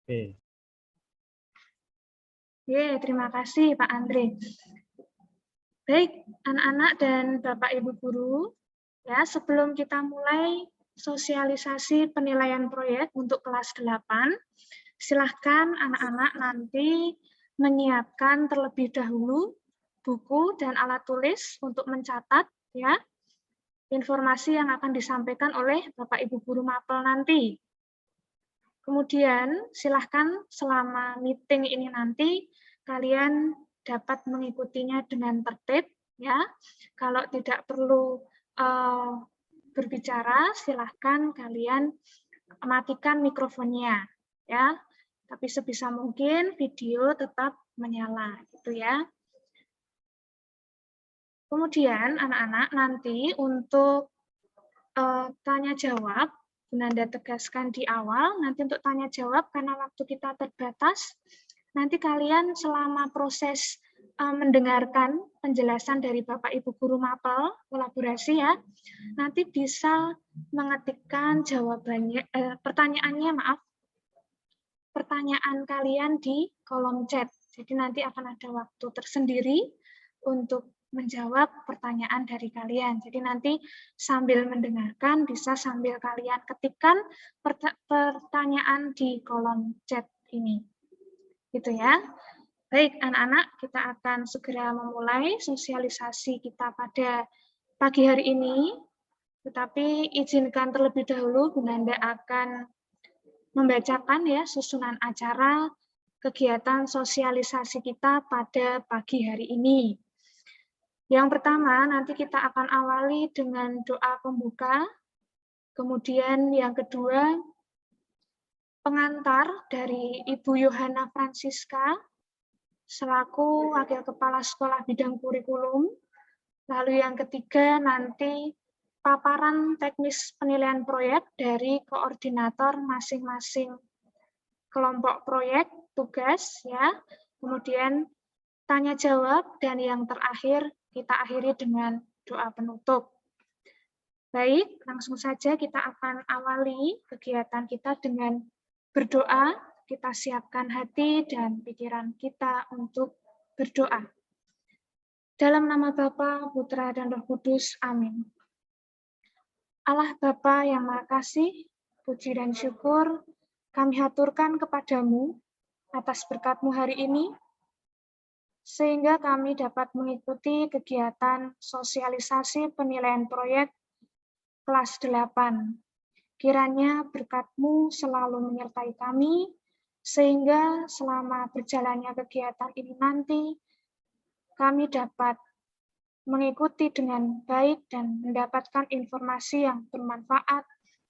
Oke. Terima kasih Pak Andre. Baik, anak-anak dan Bapak Ibu guru, ya, sebelum kita mulai sosialisasi penilaian proyek untuk kelas 8, silahkan anak-anak nanti menyiapkan terlebih dahulu buku dan alat tulis untuk mencatat ya informasi yang akan disampaikan oleh Bapak Ibu guru mapel nanti. Kemudian silahkan selama meeting ini nanti kalian dapat mengikutinya dengan tertib ya. Kalau tidak perlu berbicara, silahkan kalian matikan mikrofonnya ya. Tapi sebisa mungkin video tetap menyala gitu ya. Kemudian anak-anak nanti untuk tanya jawab, Nanda tegaskan di awal, nanti untuk tanya jawab karena waktu kita terbatas, nanti kalian selama proses mendengarkan penjelasan dari Bapak Ibu guru mapel kolaborasi ya, nanti bisa mengetikkan jawabannya pertanyaan kalian di kolom chat. Jadi nanti akan ada waktu tersendiri untuk menjawab pertanyaan dari kalian. Jadi nanti sambil mendengarkan bisa sambil kalian ketikkan pertanyaan di kolom chat ini. Gitu ya. Baik anak-anak, kita akan segera memulai sosialisasi kita pada pagi hari ini. Tetapi izinkan terlebih dahulu Bu Nanda akan membacakan ya susunan acara kegiatan sosialisasi kita pada pagi hari ini. Yang pertama, nanti kita akan awali dengan doa pembuka. Kemudian yang kedua, pengantar dari Ibu Yohana Francisca, selaku Wakil Kepala Sekolah Bidang Kurikulum. Lalu yang ketiga, nanti paparan teknis penilaian proyek dari koordinator masing-masing kelompok proyek, tugas, ya. Kemudian tanya jawab, dan yang terakhir kita akhiri dengan doa penutup. Baik, langsung saja kita akan awali kegiatan kita dengan berdoa. Kita siapkan hati dan pikiran kita untuk berdoa. Dalam nama Bapa, Putra, dan Roh Kudus. Amin. Allah Bapa yang Maha Kasih, puji dan syukur kami haturkan kepadamu atas berkat-Mu hari ini, sehingga kami dapat mengikuti kegiatan sosialisasi penilaian proyek kelas 8. Kiranya berkat-Mu selalu menyertai kami, sehingga selama berjalannya kegiatan ini nanti, kami dapat mengikuti dengan baik dan mendapatkan informasi yang bermanfaat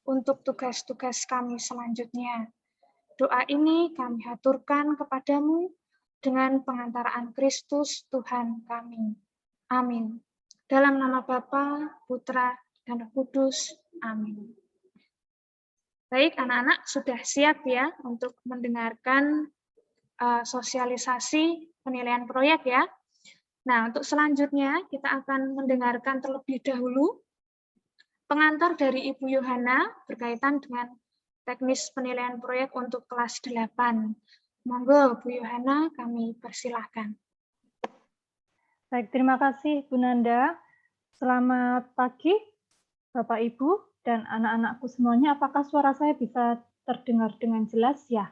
untuk tugas-tugas kami selanjutnya. Doa ini kami haturkan kepadamu dengan pengantaraan Kristus Tuhan kami. Amin. Dalam nama Bapa, Putra, dan Roh Kudus. Amin. Baik, anak-anak sudah siap ya untuk mendengarkan sosialisasi penilaian proyek ya. Nah, untuk selanjutnya kita akan mendengarkan terlebih dahulu pengantar dari Ibu Yohana berkaitan dengan teknis penilaian proyek untuk kelas 8. Monggo Bu Yohana, kami persilahkan. Baik, terima kasih Bu Nanda. Selamat pagi Bapak Ibu dan anak-anakku semuanya. Apakah suara saya bisa terdengar dengan jelas ya?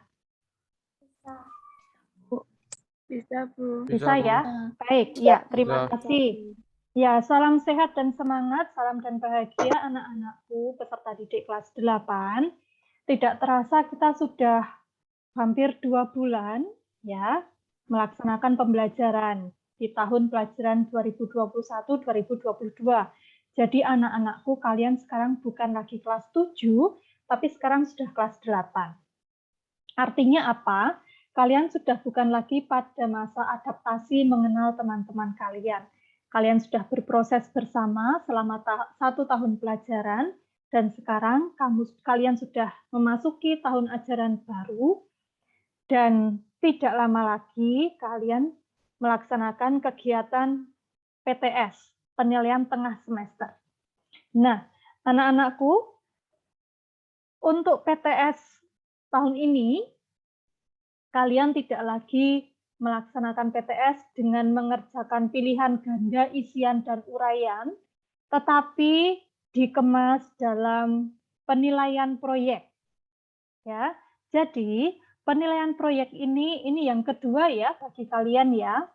Bisa, Bu. Bisa ya? Baik, ya, terima kasih. Ya, salam sehat dan semangat, salam dan bahagia anak-anakku peserta didik kelas 8. Tidak terasa kita sudah hampir 2 bulan ya melaksanakan pembelajaran di tahun pelajaran 2021-2022. Jadi anak-anakku kalian sekarang bukan lagi kelas 7, tapi sekarang sudah kelas 8. Artinya apa? Kalian sudah bukan lagi pada masa adaptasi mengenal teman-teman kalian. Kalian sudah berproses bersama selama 1 tahun pelajaran, dan sekarang kalian sudah memasuki tahun ajaran baru, dan tidak lama lagi kalian melaksanakan kegiatan PTS, penilaian tengah semester. Nah, anak-anakku, untuk PTS tahun ini, Kalian tidak lagi melaksanakan PTS dengan mengerjakan pilihan ganda, isian, dan uraian, tetapi dikemas dalam penilaian proyek. Ya, jadi penilaian proyek ini yang kedua ya bagi kalian ya.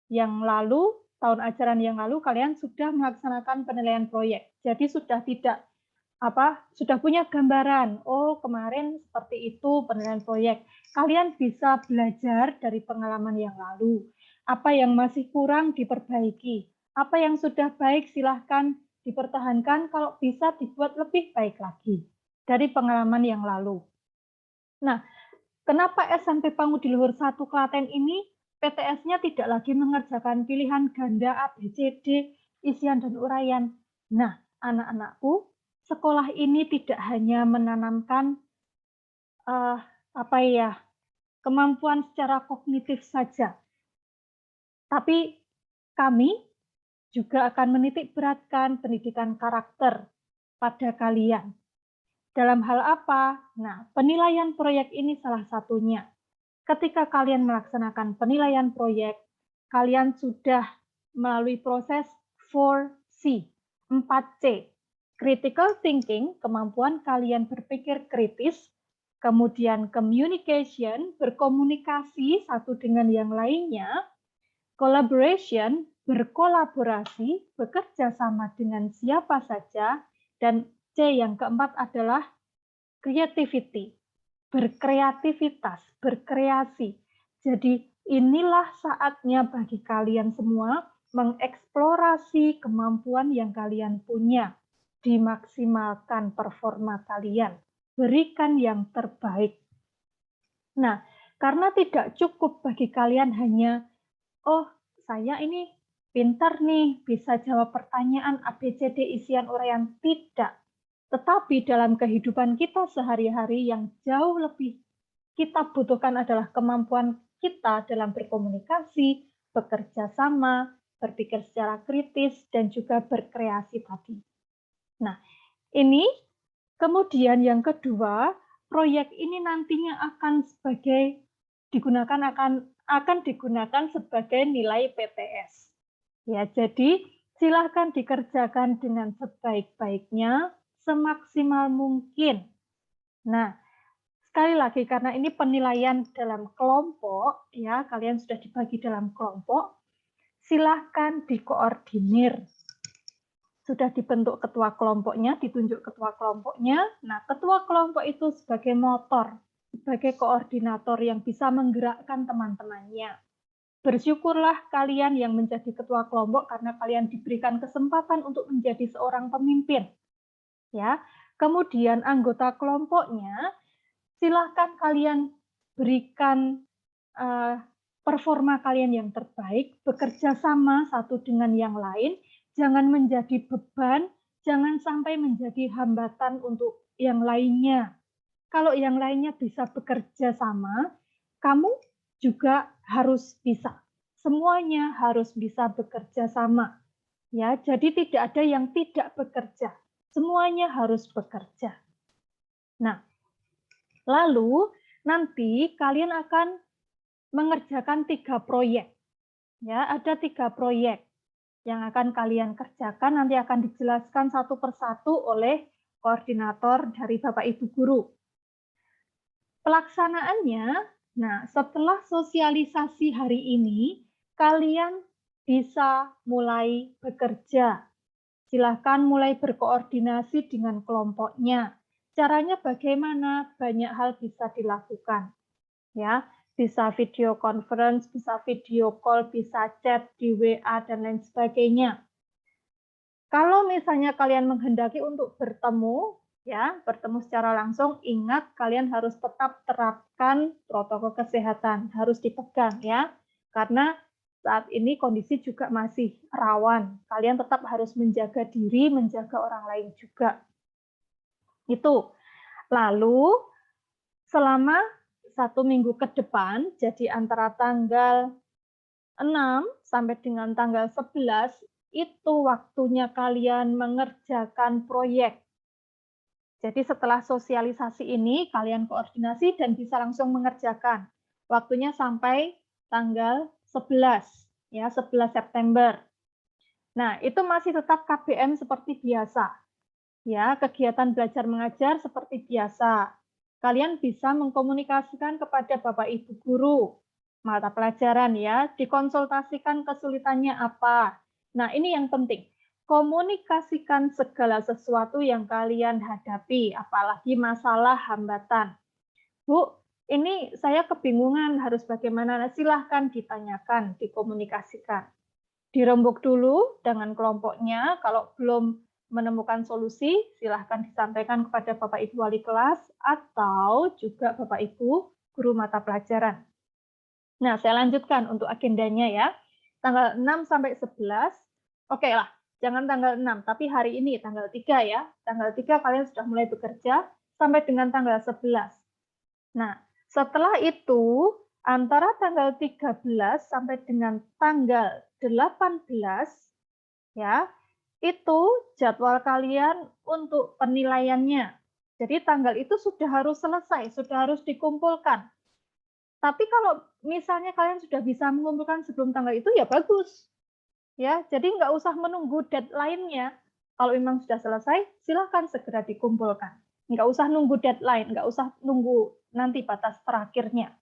Yang lalu, tahun ajaran yang lalu kalian sudah melaksanakan penilaian proyek. Jadi sudah sudah punya gambaran, oh kemarin seperti itu penilaian proyek. Kalian bisa belajar dari pengalaman yang lalu. Apa yang masih kurang diperbaiki. Apa yang sudah baik silahkan dipertahankan, kalau bisa dibuat lebih baik lagi dari pengalaman yang lalu. Nah, kenapa SMP Pangudiluhur 1 Klaten ini PTS-nya tidak lagi mengerjakan pilihan ganda A, B, C, D, isian dan uraian? Nah, anak-anakku, sekolah ini tidak hanya menanamkan kemampuan secara kognitif saja, tapi kami juga akan menitik beratkan pendidikan karakter pada kalian. Dalam hal apa? Nah, penilaian proyek ini salah satunya. Ketika kalian melaksanakan penilaian proyek, kalian sudah melalui proses 4C, 4C. Critical thinking, kemampuan kalian berpikir kritis, kemudian communication, berkomunikasi satu dengan yang lainnya, collaboration, berkolaborasi, bekerja sama dengan siapa saja, dan C yang keempat adalah creativity, berkreativitas, berkreasi. Jadi inilah saatnya bagi kalian semua mengeksplorasi kemampuan yang kalian punya, dimaksimalkan performa kalian, berikan yang terbaik. Nah, karena tidak cukup bagi kalian hanya, oh saya ini pintar nih, bisa jawab pertanyaan ABCD isian uraian, tidak. Tetapi dalam kehidupan kita sehari-hari yang jauh lebih kita butuhkan adalah kemampuan kita dalam berkomunikasi, bekerja sama, berpikir secara kritis, dan juga berkreasi tadi. Nah, ini kemudian yang kedua, proyek ini nantinya akan digunakan sebagai nilai PTS. Ya, jadi silakan dikerjakan dengan sebaik-baiknya, semaksimal mungkin. Nah, sekali lagi karena ini penilaian dalam kelompok, ya kalian sudah dibagi dalam kelompok, silahkan dikoordinir. Sudah dibentuk ketua kelompoknya, ditunjuk ketua kelompoknya. Nah, ketua kelompok itu sebagai motor, sebagai koordinator yang bisa menggerakkan teman-temannya. Bersyukurlah kalian yang menjadi ketua kelompok karena kalian diberikan kesempatan untuk menjadi seorang pemimpin. Ya, kemudian anggota kelompoknya silahkan kalian berikan performa kalian yang terbaik, bekerja sama satu dengan yang lain, jangan menjadi beban, jangan sampai menjadi hambatan untuk yang lainnya. Kalau yang lainnya bisa bekerja sama, kamu juga harus bisa. Semuanya harus bisa bekerja sama. Ya, jadi tidak ada yang tidak bekerja. Semuanya harus bekerja. Nah, lalu nanti kalian akan mengerjakan 3 proyek. Ya, ada 3 proyek yang akan kalian kerjakan, nanti akan dijelaskan satu persatu oleh koordinator dari Bapak Ibu Guru. Pelaksanaannya, nah setelah sosialisasi hari ini, kalian bisa mulai bekerja. Silahkan mulai berkoordinasi dengan kelompoknya. Caranya bagaimana? Banyak hal bisa dilakukan. Ya, bisa video conference, bisa video call, bisa chat di WA, dan lain sebagainya. Kalau misalnya kalian menghendaki untuk bertemu, ya, bertemu secara langsung, ingat kalian harus tetap terapkan protokol kesehatan, harus dipegang ya. Karena saat ini kondisi juga masih rawan. Kalian tetap harus menjaga diri, menjaga orang lain juga. Itu. Lalu selama 1 minggu ke depan, jadi antara tanggal 6 sampai dengan tanggal 11, itu waktunya kalian mengerjakan proyek. Jadi setelah sosialisasi ini, kalian koordinasi dan bisa langsung mengerjakan. Waktunya sampai tanggal 11, ya, 11 September. Nah, itu masih tetap KBM seperti biasa. Ya, kegiatan belajar mengajar seperti biasa. Kalian bisa mengkomunikasikan kepada Bapak Ibu guru mata pelajaran ya, dikonsultasikan kesulitannya apa. Nah, ini yang penting. Komunikasikan segala sesuatu yang kalian hadapi, apalagi masalah hambatan. Bu, ini saya kebingungan harus bagaimana. Nah, silahkan ditanyakan, dikomunikasikan. Dirembuk dulu dengan kelompoknya, kalau belum menemukan solusi, silahkan disampaikan kepada Bapak Ibu wali kelas atau juga Bapak Ibu guru mata pelajaran. Nah, saya lanjutkan untuk agendanya ya. Tanggal 6 sampai 11, oke lah, jangan tanggal 6, tapi hari ini tanggal 3 ya. Tanggal 3 kalian sudah mulai bekerja sampai dengan tanggal 11. Nah, setelah itu antara tanggal 13 sampai dengan tanggal 18 ya, itu jadwal kalian untuk penilaiannya. Jadi tanggal itu sudah harus selesai, sudah harus dikumpulkan. Tapi kalau misalnya kalian sudah bisa mengumpulkan sebelum tanggal itu ya bagus. Ya, jadi nggak usah menunggu deadline-nya. Kalau memang sudah selesai, silakan segera dikumpulkan. Nggak usah nunggu deadline, nggak usah nunggu nanti batas terakhirnya.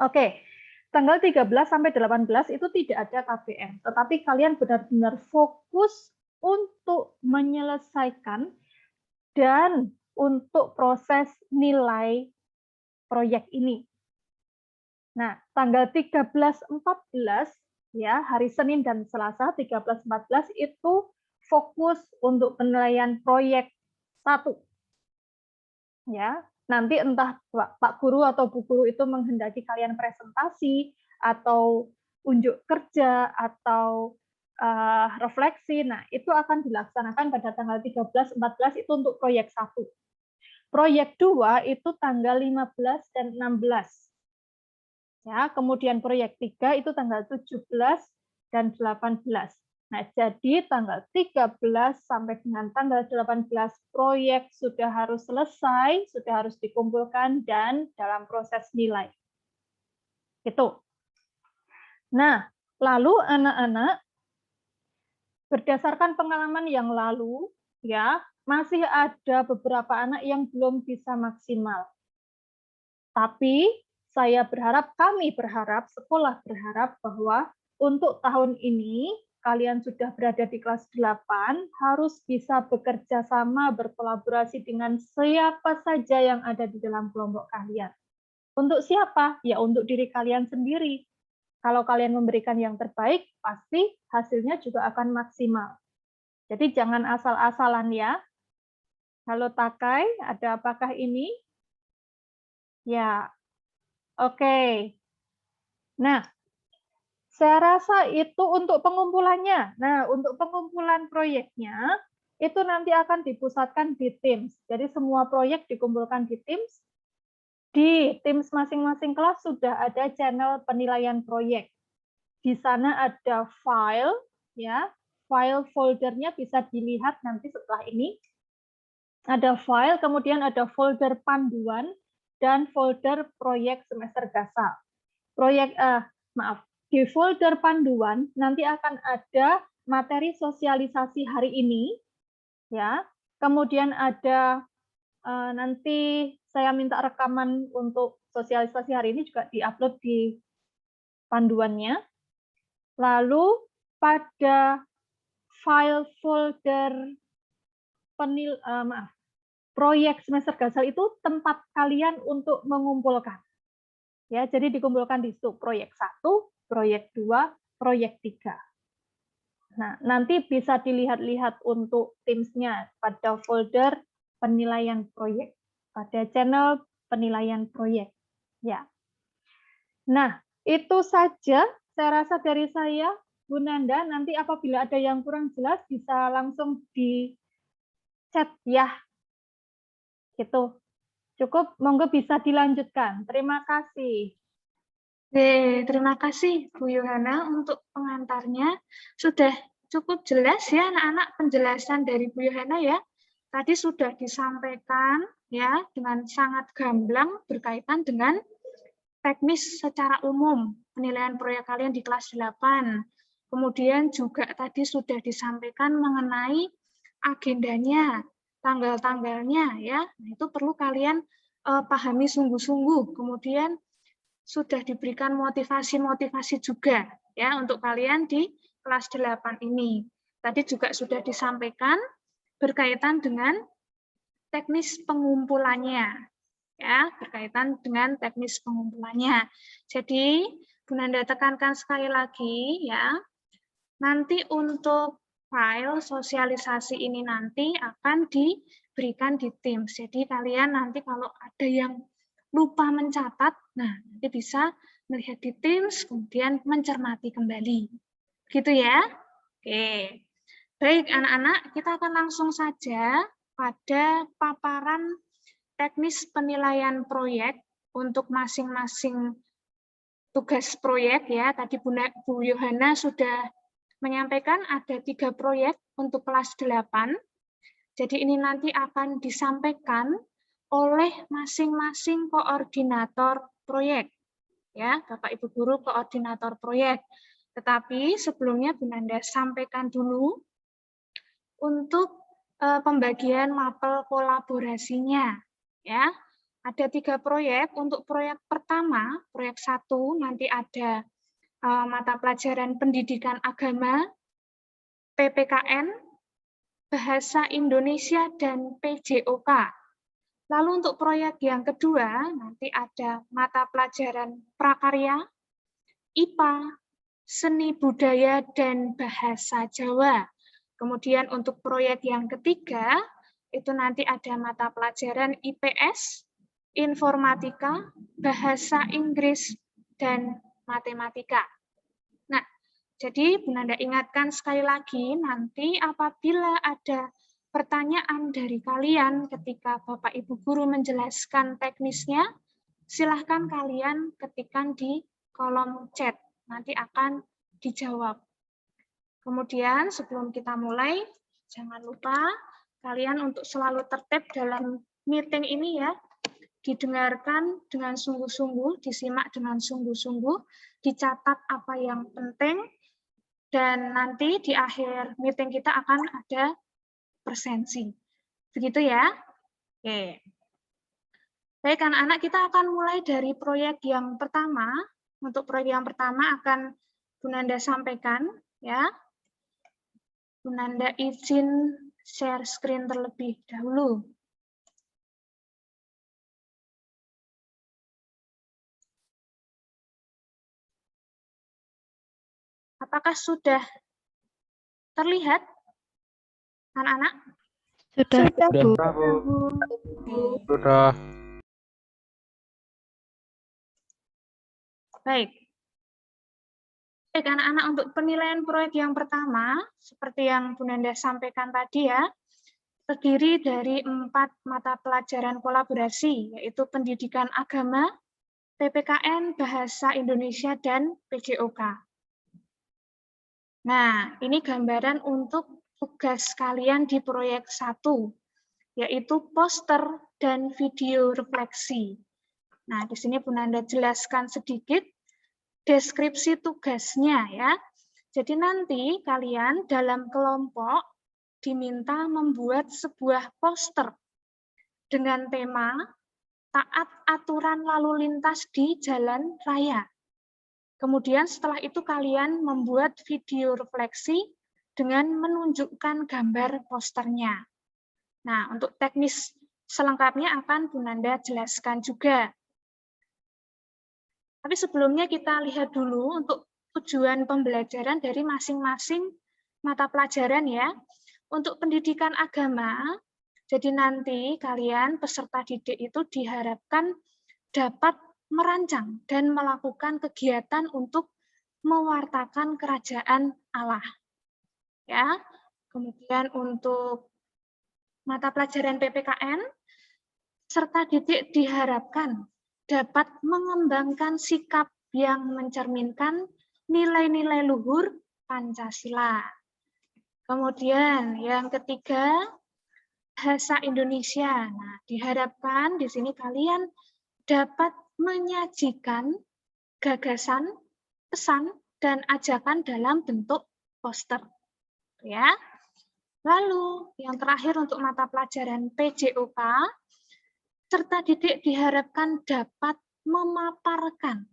Oke, tanggal 13 sampai 18 itu tidak ada KBM, tetapi kalian benar-benar fokus untuk menyelesaikan dan untuk proses nilai proyek ini. Nah, tanggal 13-14 ya, hari Senin dan Selasa 13-14 itu fokus untuk penilaian proyek 1. Ya, nanti entah Pak Guru atau Bu Guru itu menghendaki kalian presentasi atau unjuk kerja atau refleksi. Nah, itu akan dilaksanakan pada tanggal 13-14 itu untuk proyek 1. Proyek 2 itu tanggal 15 dan 16. Ya, kemudian proyek 3 itu tanggal 17 dan 18. Nah, jadi tanggal 13 sampai dengan tanggal 18 proyek sudah harus selesai, sudah harus dikumpulkan dan dalam proses nilai. Gitu. Nah, lalu anak-anak berdasarkan pengalaman yang lalu ya, masih ada beberapa anak yang belum bisa maksimal. Tapi saya berharap, kami berharap, sekolah berharap bahwa untuk tahun ini kalian sudah berada di kelas 8, harus bisa bekerja sama, berkolaborasi dengan siapa saja yang ada di dalam kelompok kalian. Untuk siapa? Ya untuk diri kalian sendiri. Kalau kalian memberikan yang terbaik, pasti hasilnya juga akan maksimal. Jadi jangan asal-asalan ya. Halo Takai, ada apakah ini? Ya, oke. Nah, saya rasa itu untuk pengumpulannya. Nah, untuk pengumpulan proyeknya, itu nanti akan dipusatkan di Teams. Jadi semua proyek dikumpulkan di Teams. Di Teams masing-masing kelas sudah ada channel penilaian proyek. Di sana ada file, ya, file foldernya bisa dilihat nanti setelah ini. Ada file, kemudian ada folder panduan dan folder proyek semester gasal. Di folder panduan nanti akan ada materi sosialisasi hari ini, ya. Kemudian ada nanti saya minta rekaman untuk sosialisasi hari ini juga diupload di panduannya. Lalu pada file folder proyek semester gasal itu tempat kalian untuk mengumpulkan. Ya, jadi dikumpulkan di situ proyek 1, proyek 2, proyek 3. Nah, nanti bisa dilihat-lihat untuk Teams-nya pada folder penilaian proyek, pada channel penilaian proyek. Ya. Nah, itu saja saya rasa dari saya, Bu Nanda. Nanti apabila ada yang kurang jelas bisa langsung di chat ya. Gitu. Cukup, monggo bisa dilanjutkan. Terima kasih. Terima kasih Bu Yohana untuk pengantarnya. Sudah cukup jelas ya anak-anak penjelasan dari Bu Yohana ya. Tadi sudah disampaikan ya dengan sangat gamblang berkaitan dengan teknis secara umum, penilaian proyek kalian di kelas 8. Kemudian juga tadi sudah disampaikan mengenai agendanya, tanggal-tanggalnya ya. Nah, itu perlu kalian pahami sungguh-sungguh. Kemudian sudah diberikan motivasi-motivasi juga ya untuk kalian di kelas 8 ini. Tadi juga sudah disampaikan berkaitan dengan teknis pengumpulannya. Ya, berkaitan dengan teknis pengumpulannya. Jadi, Bu Nanda tekankan sekali lagi ya. Nanti untuk file sosialisasi ini nanti akan diberikan di Teams. Jadi kalian nanti kalau ada yang lupa mencatat, nah nanti bisa melihat di Teams, kemudian mencermati kembali. Gitu ya? Oke. Baik anak-anak, kita akan langsung saja pada paparan teknis penilaian proyek untuk masing-masing tugas proyek ya. Tadi Bu Yohana sudah menyampaikan ada 3 proyek untuk kelas 8. Jadi ini nanti akan disampaikan oleh masing-masing koordinator proyek. Ya, Bapak Ibu Guru koordinator proyek. Tetapi sebelumnya Bu Nanda sampaikan dulu untuk pembagian mapel kolaborasinya. Ya, ada 3 proyek. Untuk proyek pertama, proyek 1 nanti ada mata pelajaran pendidikan agama, PPKN, bahasa Indonesia, dan PJOK. Lalu untuk proyek yang kedua, nanti ada mata pelajaran prakarya, IPA, seni budaya, dan bahasa Jawa. Kemudian untuk proyek yang ketiga, itu nanti ada mata pelajaran IPS, informatika, bahasa Inggris, dan matematika. Nah, jadi Bu Nanda ingatkan sekali lagi, nanti apabila ada pertanyaan dari kalian ketika Bapak Ibu Guru menjelaskan teknisnya, silahkan kalian ketikkan di kolom chat, nanti akan dijawab. Kemudian sebelum kita mulai, jangan lupa kalian untuk selalu tertib dalam meeting ini ya, didengarkan dengan sungguh-sungguh, disimak dengan sungguh-sungguh, dicatat apa yang penting, dan nanti di akhir meeting kita akan ada presensi. Begitu ya? Oke. Baik anak-anak, kita akan mulai dari proyek yang pertama. Untuk proyek yang pertama akan Bu Nanda sampaikan. Ya. Bu Nanda izin share screen terlebih dahulu. Apakah sudah terlihat, anak-anak? Sudah, Bu. Sudah. Baik. Baik, anak-anak, untuk penilaian proyek yang pertama, seperti yang Bu Nanda sampaikan tadi ya, terdiri dari 4 mata pelajaran kolaborasi, yaitu pendidikan agama, PPKN, bahasa Indonesia, dan PJOK. Nah, ini gambaran untuk tugas kalian di proyek 1, yaitu poster dan video refleksi. Nah, di sini Bu Nanda jelaskan sedikit deskripsi tugasnya ya. Jadi nanti kalian dalam kelompok diminta membuat sebuah poster dengan tema taat aturan lalu lintas di jalan raya. Kemudian setelah itu kalian membuat video refleksi dengan menunjukkan gambar posternya. Nah, untuk teknis selengkapnya akan Bu Nanda jelaskan juga. Tapi sebelumnya kita lihat dulu untuk tujuan pembelajaran dari masing-masing mata pelajaran ya. Untuk pendidikan agama, jadi nanti kalian peserta didik itu diharapkan dapat merancang dan melakukan kegiatan untuk mewartakan kerajaan Allah. Ya. Kemudian untuk mata pelajaran PPKN, peserta didik diharapkan dapat mengembangkan sikap yang mencerminkan nilai-nilai luhur Pancasila. Kemudian yang ketiga, bahasa Indonesia. Nah, diharapkan di sini kalian dapat menyajikan gagasan, pesan, dan ajakan dalam bentuk poster. Ya. Lalu, yang terakhir untuk mata pelajaran PJOK, serta didik diharapkan dapat memaparkan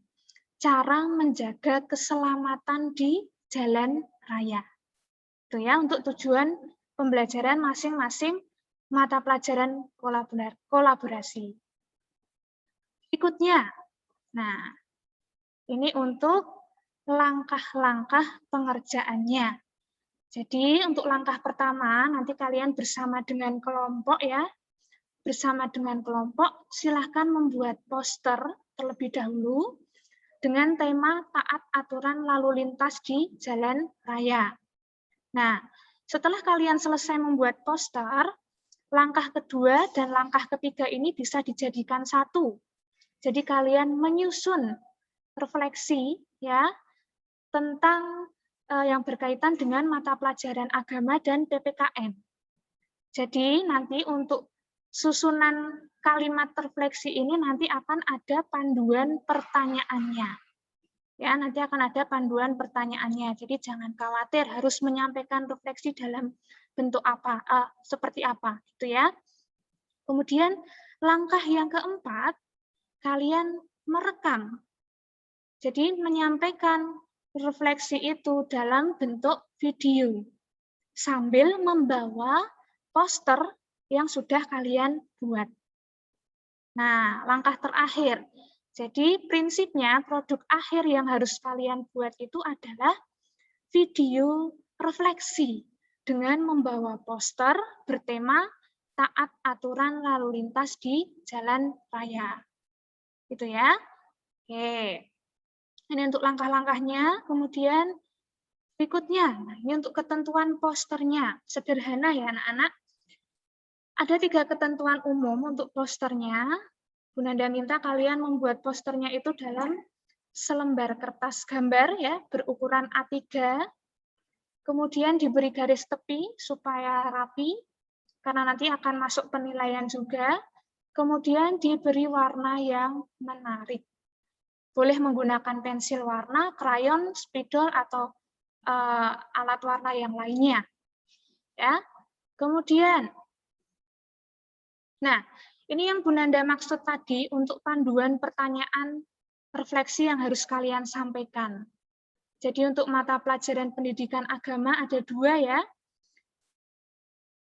cara menjaga keselamatan di jalan raya. Itu ya, untuk tujuan pembelajaran masing-masing mata pelajaran kolaborasi. Berikutnya, nah, ini untuk langkah-langkah pengerjaannya. Jadi untuk langkah pertama, nanti kalian bersama dengan kelompok ya. Bersama dengan kelompok, silahkan membuat poster terlebih dahulu dengan tema taat aturan lalu lintas di jalan raya. Nah, setelah kalian selesai membuat poster, langkah kedua dan langkah ketiga ini bisa dijadikan satu. Jadi kalian menyusun refleksi ya tentang yang berkaitan dengan mata pelajaran agama dan PPKN. Jadi nanti untuk susunan kalimat refleksi ini nanti akan ada panduan pertanyaannya. Ya, nanti akan ada panduan pertanyaannya. Jadi jangan khawatir harus menyampaikan refleksi dalam bentuk apa, seperti apa, gitu ya. Kemudian langkah yang keempat, kalian merekam. Jadi menyampaikan refleksi itu dalam bentuk video sambil membawa poster yang sudah kalian buat. Nah, langkah terakhir. Jadi prinsipnya produk akhir yang harus kalian buat itu adalah video refleksi dengan membawa poster bertema taat aturan lalu lintas di jalan raya. Gitu ya. Oke. Ini untuk langkah-langkahnya. Kemudian berikutnya, nah ini untuk ketentuan posternya. Sederhana ya anak-anak. Ada 3 ketentuan umum untuk posternya. Bu Nanda minta kalian membuat posternya itu dalam selembar kertas gambar ya, berukuran A3. Kemudian diberi garis tepi supaya rapi, karena nanti akan masuk penilaian juga. Kemudian diberi warna yang menarik. Boleh menggunakan pensil warna, krayon, spidol, atau alat warna yang lainnya. Ya. Kemudian, nah, ini yang Bu Nanda maksud tadi untuk panduan pertanyaan refleksi yang harus kalian sampaikan. Jadi untuk mata pelajaran pendidikan agama ada 2 ya.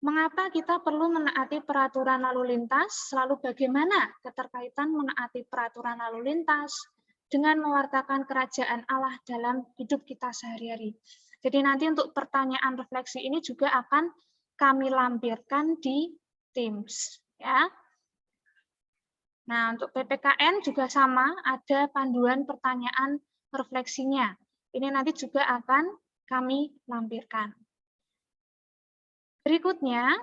Mengapa kita perlu menaati peraturan lalu lintas? Lalu bagaimana keterkaitan menaati peraturan lalu lintas dengan mewartakan kerajaan Allah dalam hidup kita sehari-hari. Jadi nanti untuk pertanyaan refleksi ini juga akan kami lampirkan di Teams. Ya. Nah, untuk PPKN juga sama, ada panduan pertanyaan refleksinya. Ini nanti juga akan kami lampirkan. Berikutnya,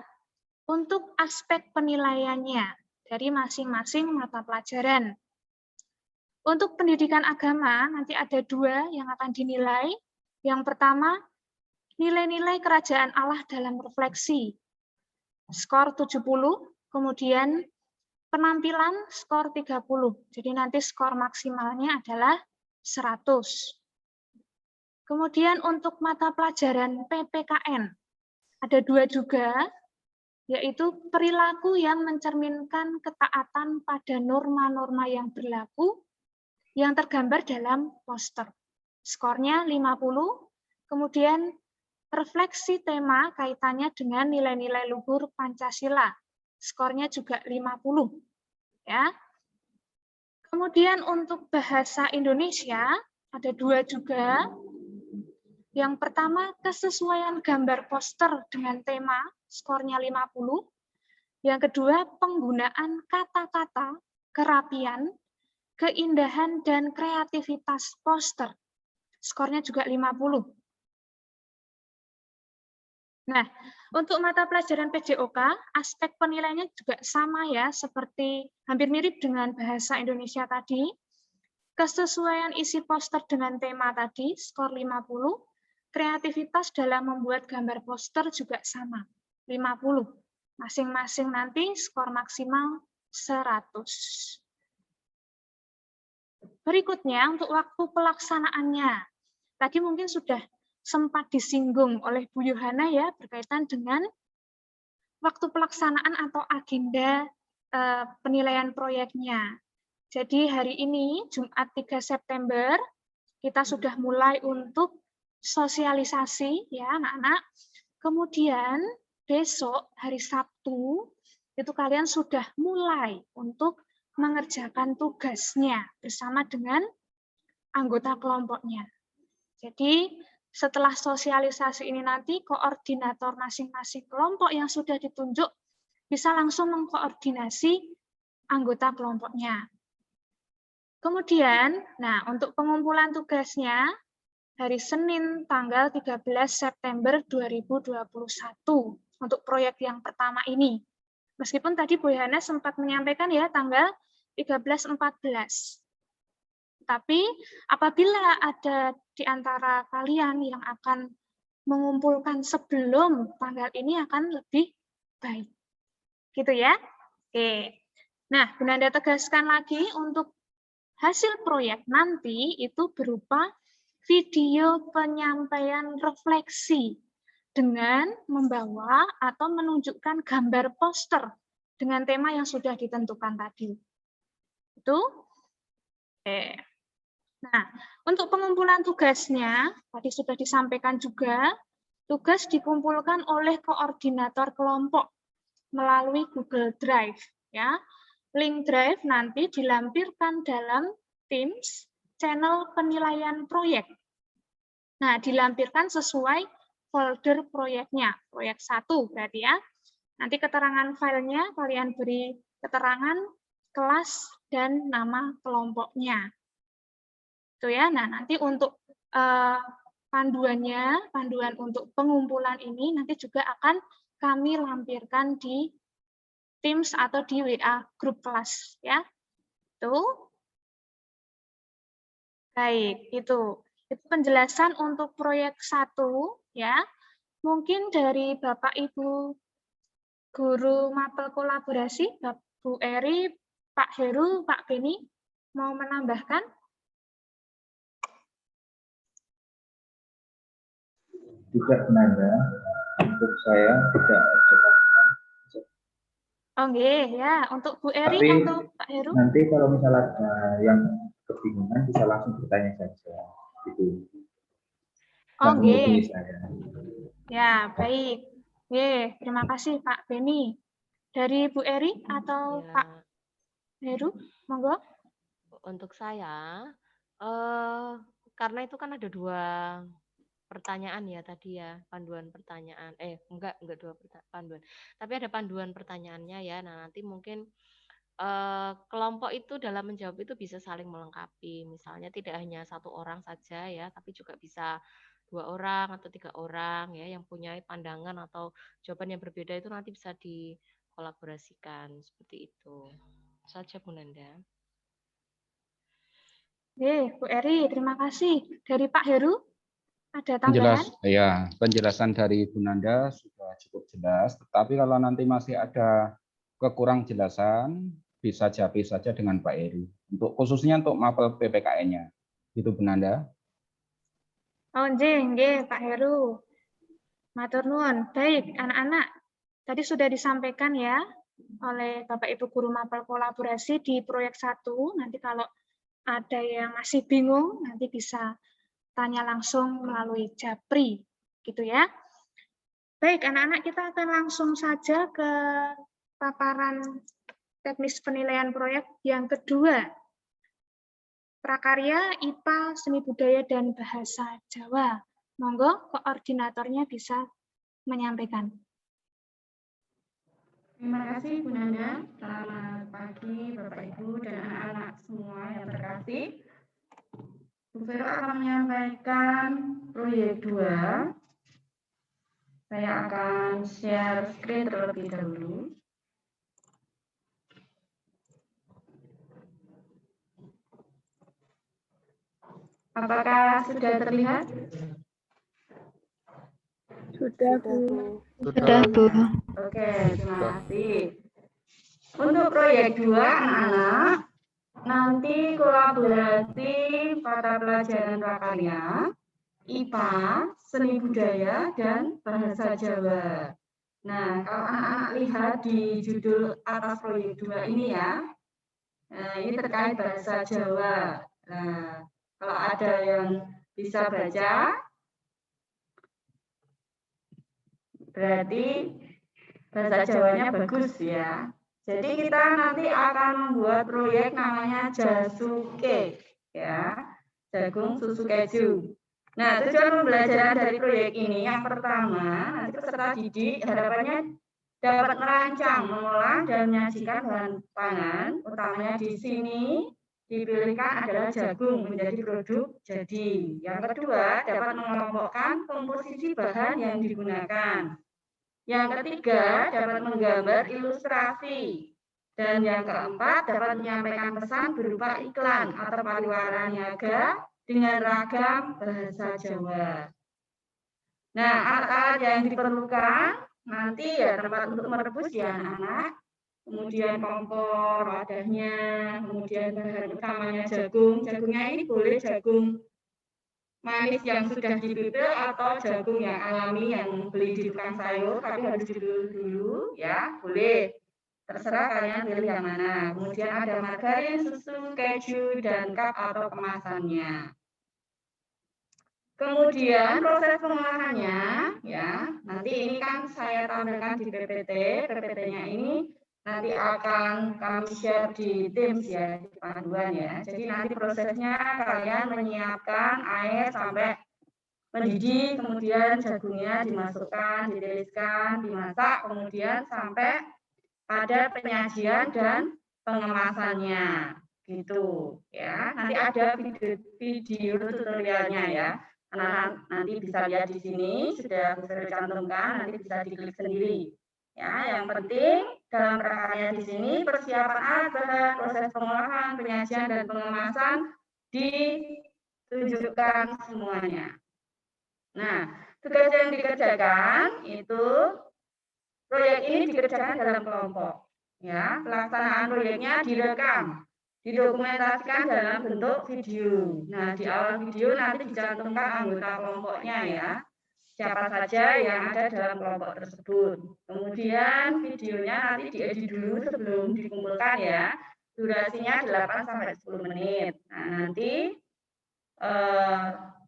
untuk aspek penilaiannya dari masing-masing mata pelajaran. Untuk pendidikan agama, nanti ada 2 yang akan dinilai. Yang pertama, nilai-nilai kerajaan Allah dalam refleksi. Skor 70, kemudian penampilan skor 30. Jadi nanti skor maksimalnya adalah 100. Kemudian untuk mata pelajaran PPKN, ada 2 juga, yaitu perilaku yang mencerminkan ketaatan pada norma-norma yang berlaku, yang tergambar dalam poster. Skornya 50, kemudian refleksi tema kaitannya dengan nilai-nilai luhur Pancasila. Skornya juga 50. Ya. Kemudian untuk bahasa Indonesia, ada 2 juga. Yang pertama, kesesuaian gambar poster dengan tema, skornya 50. Yang kedua, penggunaan kata-kata, kerapian, keindahan, dan kreativitas poster. Skornya juga 50. Nah, untuk mata pelajaran PJOK, aspek penilaiannya juga sama ya, seperti hampir mirip dengan bahasa Indonesia tadi. Kesesuaian isi poster dengan tema tadi, skor 50. Kreativitas dalam membuat gambar poster juga sama, 50. Masing-masing nanti skor maksimal 100. Berikutnya untuk waktu pelaksanaannya. Tadi mungkin sudah sempat disinggung oleh Bu Yohana ya berkaitan dengan waktu pelaksanaan atau agenda penilaian proyeknya. Jadi hari ini Jumat 3 September kita sudah mulai untuk sosialisasi ya anak-anak. Kemudian besok hari Sabtu itu kalian sudah mulai untuk mengerjakan tugasnya bersama dengan anggota kelompoknya. Jadi setelah sosialisasi ini nanti koordinator masing-masing kelompok yang sudah ditunjuk bisa langsung mengkoordinasi anggota kelompoknya. Kemudian, nah untuk pengumpulan tugasnya hari Senin tanggal 13 September 2021 untuk proyek yang pertama ini. Meskipun tadi Bu Yohana sempat menyampaikan ya tanggal 13-14. Tapi apabila ada di antara kalian yang akan mengumpulkan sebelum tanggal ini akan lebih baik. Gitu ya. Oke. Nah, Bu Nanda tegaskan lagi untuk hasil proyek nanti itu berupa video penyampaian refleksi dengan membawa atau menunjukkan gambar poster dengan tema yang sudah ditentukan tadi. Itu. Oke. Nah, untuk pengumpulan tugasnya, tadi sudah disampaikan juga, tugas dikumpulkan oleh koordinator kelompok melalui Google Drive. Ya. Link Drive nanti dilampirkan dalam Teams channel penilaian proyek. Nah, dilampirkan sesuai folder proyeknya, proyek 1 berarti ya. Nanti keterangan filenya kalian beri keterangan kelas dan nama kelompoknya. Itu ya. Nah, nanti untuk panduan untuk pengumpulan ini nanti juga akan kami lampirkan di Teams atau di WA grup kelas ya. Itu. Baik, itu penjelasan untuk proyek 1 ya. Mungkin dari Bapak Ibu guru mapel kolaborasi, Bu Eri, Pak Heru, Pak Beni mau menambahkan? Tidak, Nanda. Untuk saya tidak ada. Oh, nggih, ya. Untuk Bu Eri Tapi atau Pak Heru? Nanti kalau misalnya ada yang kebingungan bisa langsung bertanya saja. Gitu. Oh, nggih. Saya. Ya, baik. Nggih, terima kasih Pak Beni. Dari Bu Eri atau ya. Pak Heru, monggo. Untuk saya, karena itu kan ada 2 pertanyaan ya tadi ya, panduan pertanyaan. Enggak 2 panduan. Tapi ada panduan pertanyaannya ya. Nah, nanti mungkin kelompok itu dalam menjawab itu bisa saling melengkapi. Misalnya tidak hanya 1 orang saja ya, tapi juga bisa 2 orang atau 3 orang ya yang punya pandangan atau jawaban yang berbeda itu nanti bisa dikolaborasikan seperti itu. Saja Bu Nanda. Bu Eri, terima kasih. Dari Pak Heru, ada tambahan? Penjelasan dari Bu Nanda sudah cukup jelas, tetapi kalau nanti masih ada kekurang jelasan, bisa japri saja dengan Pak Eri. Khususnya untuk mapel PPKN-nya. Itu Bu Nanda. Oh, nggih, Pak Heru. Matur nuwun. Baik, anak-anak. Tadi sudah disampaikan ya oleh Bapak Ibu guru mapel kolaborasi di proyek 1. Nanti kalau ada yang masih bingung, nanti bisa tanya langsung melalui japri, gitu ya. Baik, anak-anak, kita akan langsung saja ke paparan teknis penilaian proyek yang kedua. Prakarya IPA Seni Budaya dan Bahasa Jawa. Monggo koordinatornya bisa menyampaikan. Terima kasih Bu Nanda. Selamat pagi Bapak Ibu dan anak-anak semua yang terkasih. Bu Vero akan menyampaikan proyek 2. Saya akan share screen terlebih dahulu. Apakah sudah terlihat? Sudah, Bu. Oke, terima kasih. Untuk proyek 2, anak-anak, nanti kolaborasi pada pelajaran prakarya, IPA, seni budaya, dan bahasa Jawa. Nah, kalau anak-anak lihat di judul atas proyek 2 ini ya, ini terkait bahasa Jawa. Nah, kalau ada yang bisa baca, berarti bahasa Jawanya bagus ya. Jadi kita nanti akan membuat proyek namanya Jasuke, ya, jagung susu keju. Nah, tujuan pembelajaran dari proyek ini yang pertama, nanti peserta didik harapannya dapat merancang, mengolah, dan menyajikan bahan pangan, utamanya di sini dipilihkan adalah jagung menjadi produk jadi. Yang kedua, dapat mengelompokkan komposisi bahan yang digunakan. Yang ketiga, dapat menggambar ilustrasi. Dan yang keempat, dapat menyampaikan pesan berupa iklan atau pariwara niaga dengan ragam bahasa Jawa. Nah, alat-alat yang diperlukan nanti ya tempat untuk merebus ya anak-anak, kemudian kompor, wadahnya, kemudian bahan utamanya jagung. Jagungnya ini boleh jagung manis yang sudah dipipil atau jagung yang alami yang beli di tukang sayur, tapi harus dipipil dulu ya, boleh. Terserah kalian pilih yang mana. Kemudian ada margarin, susu, keju, dan cup atau kemasannya. Kemudian proses pengolahannya ya, nanti ini kan saya tampilkan di PPT. PPT-nya ini nanti akan kami share di Teams ya, di panduan ya. Jadi nanti prosesnya kalian menyiapkan air sampai mendidih, kemudian jagungnya dimasukkan, ditiriskan, dimasak, kemudian sampai pada penyajian dan pengemasannya gitu ya. Nanti ada video tutorialnya ya. Nah, nanti bisa lihat di sini sudah saya cantumkan, nanti bisa diklik sendiri. Ya, yang penting dalam prakarya di sini persiapan alat bahan, proses pengolahan, penyajian dan pengemasan ditunjukkan semuanya. Nah, tugas yang dikerjakan itu proyek ini dikerjakan dalam kelompok. Ya, pelaksanaan proyeknya direkam, didokumentasikan dalam bentuk video. Nah, di awal video nanti dicantumkan anggota kelompoknya ya. Siapa saja yang ada dalam kelompok tersebut. Kemudian videonya nanti diedit dulu sebelum dikumpulkan ya. Durasinya 8 sampai 10 menit. Nah, nanti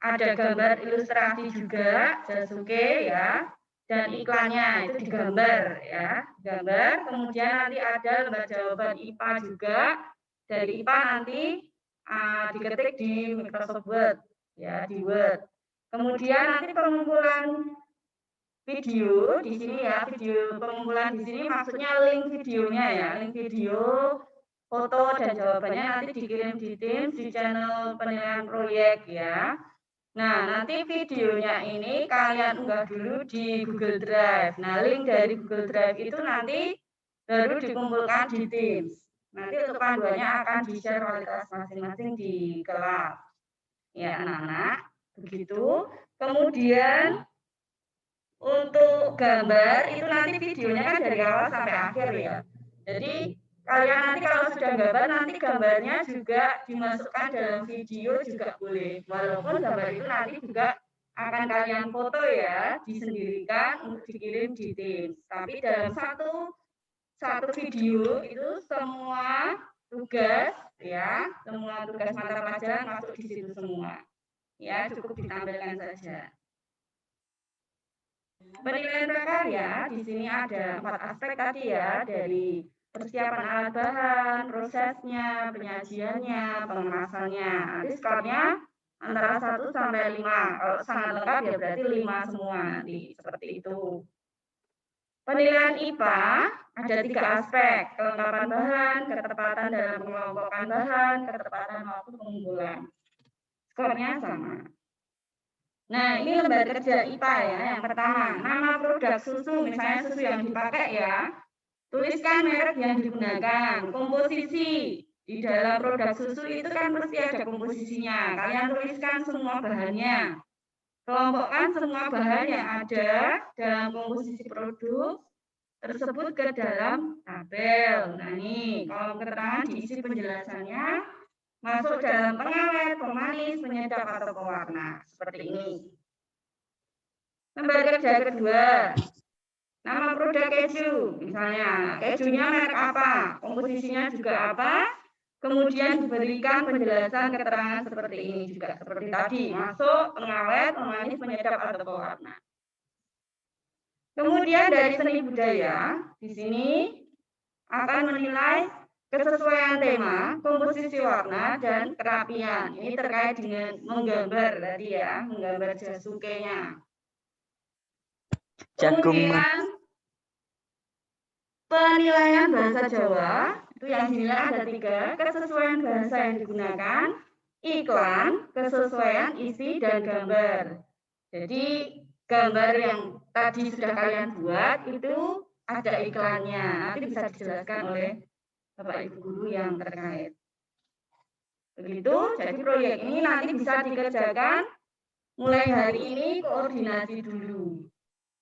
ada gambar ilustrasi juga, Jasuke ya. Dan iklannya itu digambar ya, gambar. Kemudian nanti ada lembar jawaban IPA juga. Dari IPA nanti diketik di Microsoft Word ya, di Word. Kemudian nanti pengumpulan video di sini ya, video pengumpulan di sini maksudnya link videonya ya, link video, foto dan jawabannya nanti dikirim di Teams di channel penilaian proyek ya. Nah, nanti videonya ini kalian unggah dulu di Google Drive. Nah, link dari Google Drive itu nanti baru dikumpulkan di Teams. Nanti untuk panduannya akan di-share oleh kelas masing-masing di kelas. Ya, anak-anak, begitu. Kemudian untuk gambar itu nanti videonya kan dari awal sampai akhir ya. Jadi kalian nanti kalau sudah gambar, nanti gambarnya juga dimasukkan dalam video juga boleh. Walaupun gambar itu nanti juga akan kalian foto ya, disendirikan untuk dikirim di Teams. Tapi dalam satu video itu semua tugas ya, semua tugas mata pelajaran masuk di situ semua. Ya, cukup ditampilkan saja. Penilaian prakarya di sini ada 4 aspek tadi ya, dari persiapan alat bahan, prosesnya, penyajiannya, pengemasannya. Nanti skornya antara 1 sampai 5. Kalau sangat lengkap ya berarti 5 semua nanti seperti itu. Penilaian IPA ada 3 aspek, kelengkapan bahan, ketepatan dalam pengelompokan bahan, ketepatan waktu pengumpulan. Skornya sama. Nah, ini lembar kerja IPA ya. Yang pertama, nama produk susu, misalnya susu yang dipakai ya. Tuliskan merek yang digunakan, komposisi. Di dalam produk susu itu kan pasti ada komposisinya. Kalian tuliskan semua bahannya. Kelompokkan semua bahan yang ada dalam komposisi produk. tersebut ke dalam tabel. Nah, ini kolom keterangan diisi penjelasannya masuk dalam pengawet, pemanis, penyedap atau pewarna. Seperti ini. Lembar kerja kedua. Nama produk keju, misalnya. Nah, kejunya merek apa? Komposisinya juga apa? Kemudian diberikan penjelasan keterangan seperti ini juga. Seperti tadi, masuk, pengawet, pemanis, penyedap atau pewarna. Kemudian dari seni budaya, di sini akan menilai kesesuaian tema, komposisi warna, dan kerapian. Ini terkait dengan menggambar tadi ya, menggambar jasukenya. Kemudian penilaian bahasa Jawa, itu yang dinilai ada 3, kesesuaian bahasa yang digunakan, iklan, kesesuaian isi, dan gambar. Jadi gambar yang tadi sudah kalian buat itu ada iklannya, nanti bisa dijelaskan oleh Bapak Ibu Guru yang terkait. Begitu, jadi proyek ini nanti bisa dikerjakan mulai hari ini, koordinasi dulu.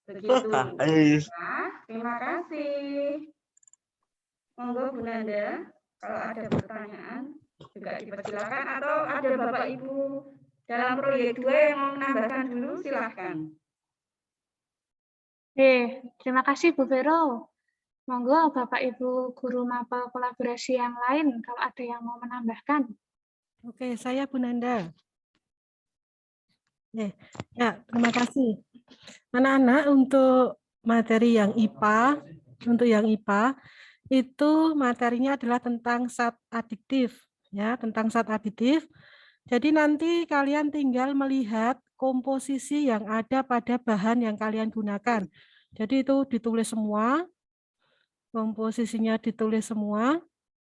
Begitu. Nah, terima kasih. Monggo Bu Nanda, kalau ada pertanyaan juga dipersilakan atau ada Bapak Ibu dalam proyek 2 yang mau menambahkan dulu, silahkan. Terima kasih Bu Vero. Monggo Bapak Ibu Guru Mapel kolaborasi yang lain kalau ada yang mau menambahkan. Oke, saya Bu Nanda. Ya, terima kasih. Anak-anak, untuk materi yang IPA, itu materinya adalah tentang zat adiktif, ya, tentang zat adiktif. Jadi nanti kalian tinggal melihat komposisi yang ada pada bahan yang kalian gunakan. Jadi itu ditulis semua, komposisinya ditulis semua,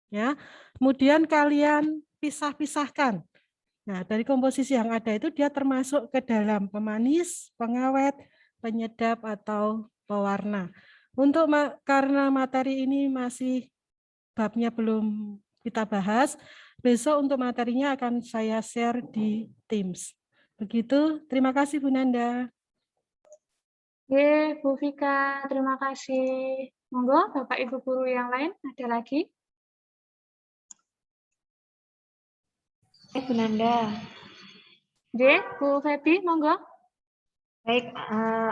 ya. Kemudian kalian pisah-pisahkan. Nah, dari komposisi yang ada itu dia termasuk ke dalam pemanis, pengawet, penyedap atau pewarna. Untuk karena materi ini masih babnya belum kita bahas, besok untuk materinya akan saya share di Teams. Begitu, terima kasih Bu Nanda. Bu Vika, terima kasih. Monggo Bapak Ibu Guru yang lain, ada lagi? Bu Nanda. Bu Febi, monggo. Baik,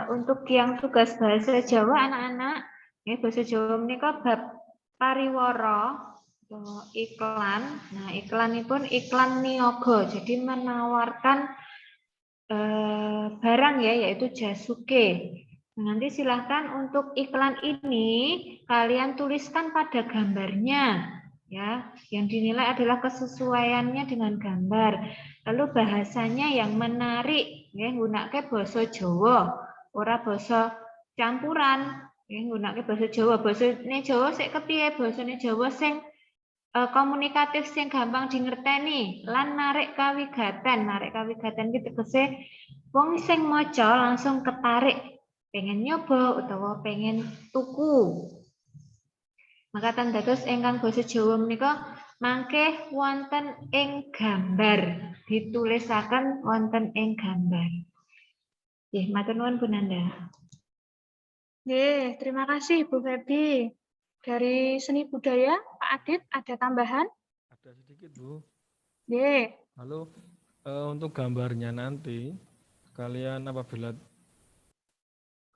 untuk yang tugas bahasa Jawa anak-anak, ya bahasa Jawa menika bab pariwara, iklan. Nah, iklanipun iklan niaga, jadi menawarkan barang ya, yaitu jasuke. Nanti silahkan untuk iklan ini kalian tuliskan pada gambarnya. Ya, yang dinilai adalah kesesuaiannya dengan gambar. Lalu bahasanya yang menarik, ya, nggunakake basa Jawa, ora basa campuran. Ya, nggunakake basa Jawa, basane Jawa sik kepiye, basane Jawa sing komunikatif sing gampang dingerteni lan narik kawigaten. Narik kawigaten iki tegese wong sing maca langsung ketarik, pengen nyoba utawa pengen tuku. Makatan dados ingkang basa Jawa menika mangke wonten ing gambar, ditulisaken wonten ing gambar. Nggih, matur nuwun Bu Nanda. Nggih, terima kasih Bu Febi. Dari seni budaya, Pak Adit ada tambahan? Ada sedikit Bu. Nggih. Halo, untuk gambarnya nanti kalian apabila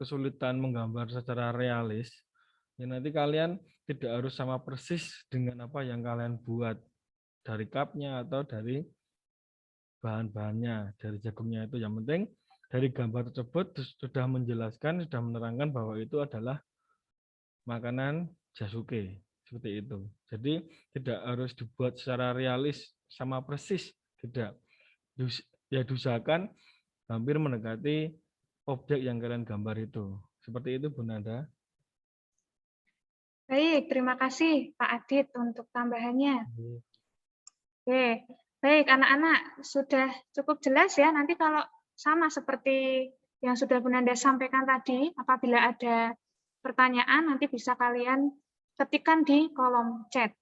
kesulitan menggambar secara realis, ya nanti kalian tidak harus sama persis dengan apa yang kalian buat dari cupnya atau dari bahan-bahannya, dari jagungnya itu. Yang penting dari gambar tersebut sudah menjelaskan, sudah menerangkan bahwa itu adalah makanan jasuke, seperti itu. Jadi tidak harus dibuat secara realis sama persis, tidak. Ya diusahakan hampir mendekati objek yang kalian gambar itu. Seperti itu Bu Nanda. Baik, terima kasih Pak Adit untuk tambahannya. Oke, baik anak-anak, sudah cukup jelas ya. Nanti kalau sama seperti yang sudah Bu Nanda sampaikan tadi, apabila ada pertanyaan nanti bisa kalian ketikkan di kolom chat.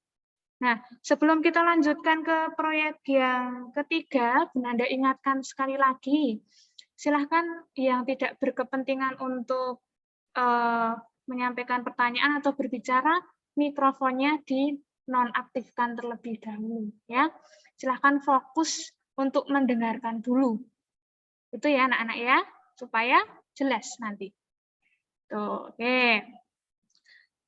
Nah, sebelum kita lanjutkan ke proyek yang ketiga, Bu Nanda ingatkan sekali lagi, silahkan yang tidak berkepentingan untuk menyampaikan pertanyaan atau berbicara, mikrofonnya dinonaktifkan terlebih dahulu. Ya, silahkan fokus untuk mendengarkan dulu. Itu ya anak-anak ya, supaya jelas nanti. Tuh, oke.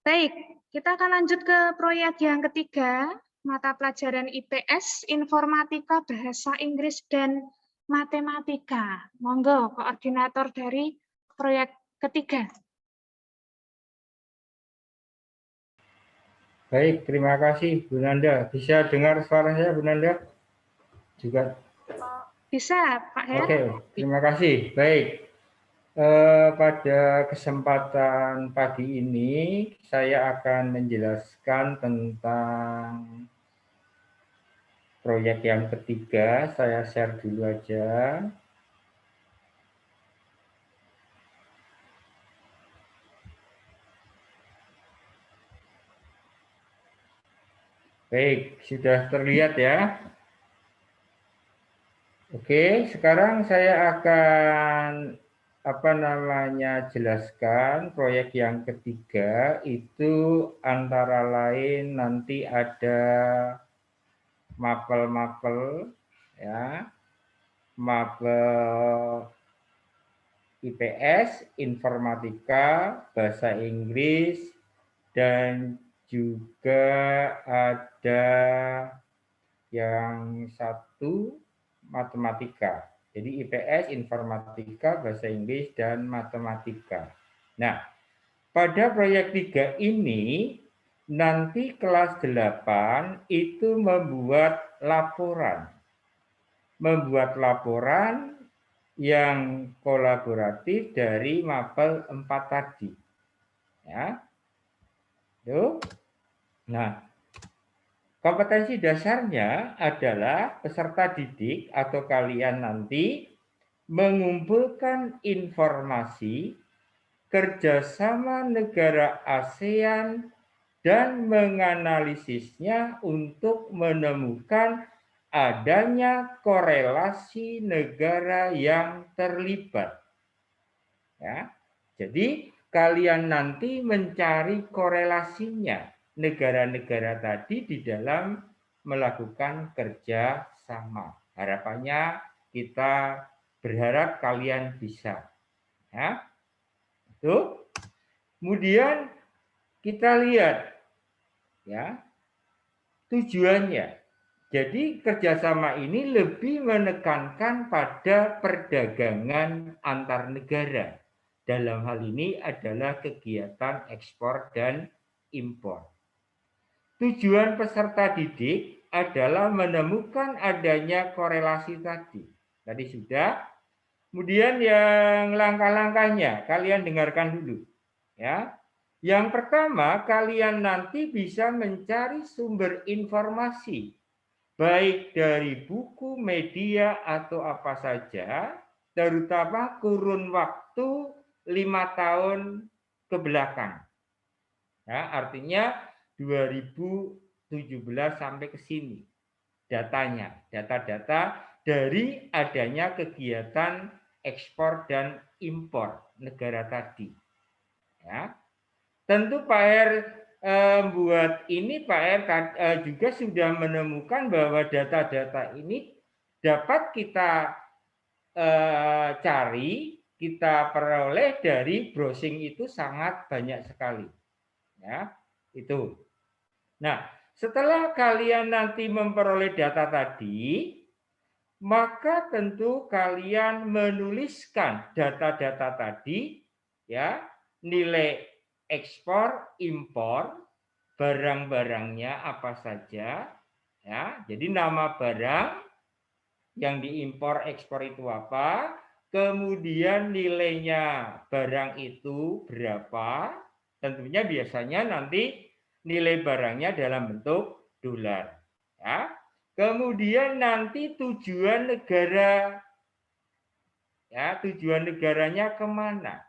Baik, kita akan lanjut ke proyek yang ketiga, mata pelajaran IPS, Informatika, Bahasa Inggris, dan Matematika. Monggo, koordinator dari proyek ketiga. Baik, terima kasih Bu Nanda. Bisa dengar suara saya Bu Nanda? Juga Bisa, Pak Her? Oke, terima kasih. Baik. Pada kesempatan pagi ini saya akan menjelaskan tentang proyek yang ketiga. Saya share dulu aja. Baik, sudah terlihat ya. Oke, sekarang saya akan jelaskan proyek yang ketiga itu antara lain nanti ada mapel-mapel ya, mapel IPS, Informatika, Bahasa Inggris, dan juga ada yang satu Matematika. Jadi IPS, Informatika, Bahasa Inggris, dan Matematika. Nah, pada proyek 3 ini, nanti kelas 8 itu membuat laporan. Membuat laporan yang kolaboratif dari mapel 4 tadi. Ya. Tuh. Nah, kompetensi dasarnya adalah peserta didik atau kalian nanti mengumpulkan informasi kerjasama negara ASEAN dan menganalisisnya untuk menemukan adanya korelasi negara yang terlibat. Ya, jadi kalian nanti mencari korelasinya negara-negara tadi di dalam melakukan kerja sama. Harapannya kita berharap kalian bisa. Ya. Itu. Kemudian kita lihat ya tujuannya. Jadi kerjasama ini lebih menekankan pada perdagangan antar negara. Dalam hal ini adalah kegiatan ekspor dan impor. Tujuan peserta didik adalah menemukan adanya korelasi tadi. Tadi sudah. Kemudian yang langkah-langkahnya kalian dengarkan dulu. Ya. Yang pertama, kalian nanti bisa mencari sumber informasi baik dari buku, media atau apa saja, terutama kurun waktu 5 tahun ke belakang. Ya, artinya 2017 sampai ke sini datanya, data-data dari adanya kegiatan ekspor dan impor negara tadi. Ya. Tentu Pak R buat ini Pak R juga sudah menemukan bahwa data-data ini dapat kita cari, kita peroleh dari browsing itu sangat banyak sekali. Ya, itu. Nah, setelah kalian nanti memperoleh data tadi, maka tentu kalian menuliskan data-data tadi, ya, nilai ekspor, impor, barang-barangnya apa saja, ya. Jadi nama barang yang diimpor ekspor itu apa, kemudian nilainya barang itu berapa, tentunya biasanya nanti nilai barangnya dalam bentuk dolar, ya. Kemudian nanti tujuan negara, ya, tujuan negaranya kemana?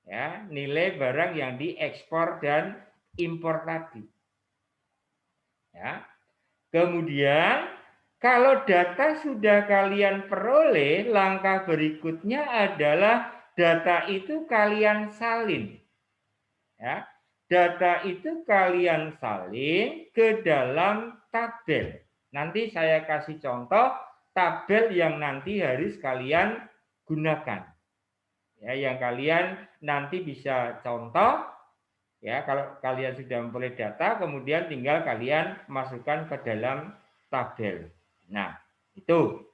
Ya, nilai barang yang diekspor dan impor tadi. Ya. Kemudian kalau data sudah kalian peroleh, langkah berikutnya adalah data itu kalian salin. Ya. Data itu kalian salin ke dalam tabel. Nanti saya kasih contoh tabel yang nanti harus kalian gunakan. Ya, yang kalian nanti bisa contoh. Ya, kalau kalian sudah memperoleh data, kemudian tinggal kalian masukkan ke dalam tabel. Nah, itu.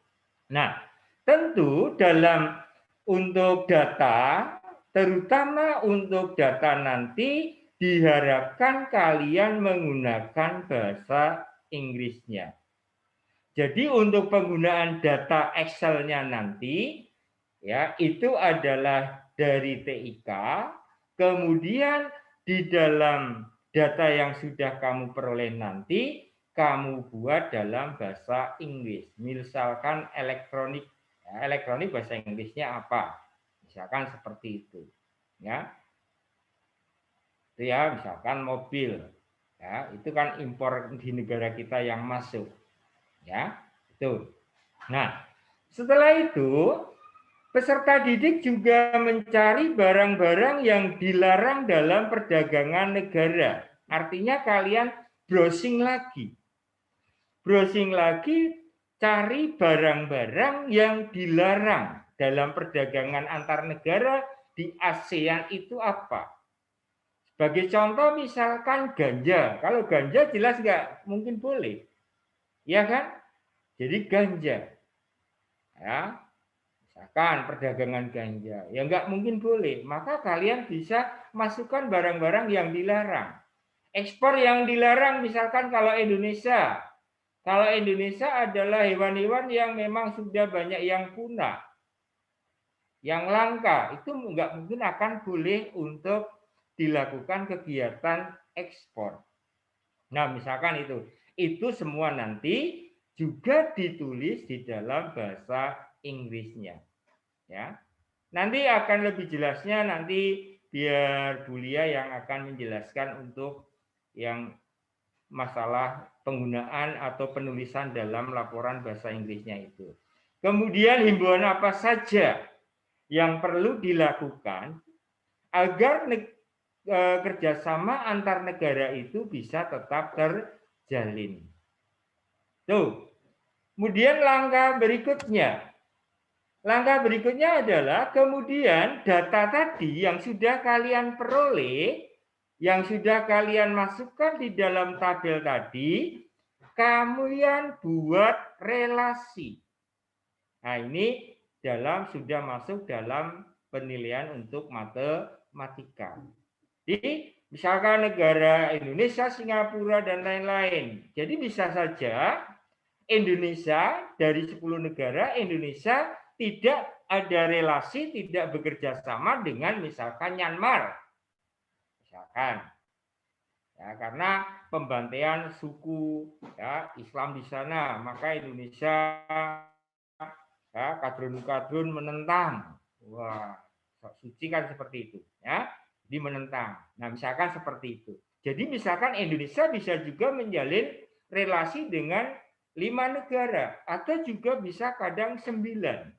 Nah, tentu dalam untuk data, terutama untuk data nanti, diharapkan kalian menggunakan bahasa Inggrisnya. Jadi untuk penggunaan data Excel-nya nanti, ya itu adalah dari TIK, kemudian di dalam data yang sudah kamu peroleh nanti, kamu buat dalam bahasa Inggris. Misalkan elektronik, ya, elektronik bahasa Inggrisnya apa? Misalkan seperti itu, ya. Itu ya, misalkan mobil, ya itu kan impor di negara kita yang masuk, ya itu. Nah, setelah itu peserta didik juga mencari barang-barang yang dilarang dalam perdagangan negara. Artinya kalian browsing lagi. Browsing lagi, cari barang-barang yang dilarang dalam perdagangan antar negara di ASEAN itu apa. Sebagai contoh misalkan ganja. Kalau ganja jelas nggak mungkin boleh. Ya kan? Jadi ganja. Ya. Misalkan perdagangan ganja, ya nggak mungkin boleh. Maka kalian bisa masukkan barang-barang yang dilarang. Ekspor yang dilarang misalkan kalau Indonesia. Kalau Indonesia adalah hewan-hewan yang memang sudah banyak yang punah. Yang langka, itu nggak mungkin akan boleh untuk dilakukan kegiatan ekspor. Nah, misalkan itu semua nanti juga ditulis di dalam bahasa Inggrisnya. Ya, nanti akan lebih jelasnya nanti biar Bu Lia yang akan menjelaskan untuk yang masalah penggunaan atau penulisan dalam laporan bahasa Inggrisnya itu. Kemudian himbauan apa saja yang perlu dilakukan agar kerjasama antar negara itu bisa tetap terjalin. Tuh. Kemudian langkah berikutnya. Langkah berikutnya adalah kemudian data tadi yang sudah kalian peroleh, yang sudah kalian masukkan di dalam tabel tadi, kalian buat relasi. Nah, ini sudah masuk dalam penilaian untuk matematika. Jadi, misalkan negara Indonesia, Singapura, dan lain-lain. Jadi bisa saja Indonesia, dari 10 negara, Indonesia tidak ada relasi, tidak bekerja sama dengan misalkan Myanmar. Misalkan. Ya, karena pembantaian suku ya, Islam di sana, maka Indonesia ya, kadrun-kadrun menentang. Wah, suci kan seperti itu. Ya. Menentang. Nah, misalkan seperti itu. Jadi misalkan Indonesia bisa juga menjalin relasi dengan 5 negara atau juga bisa kadang 9.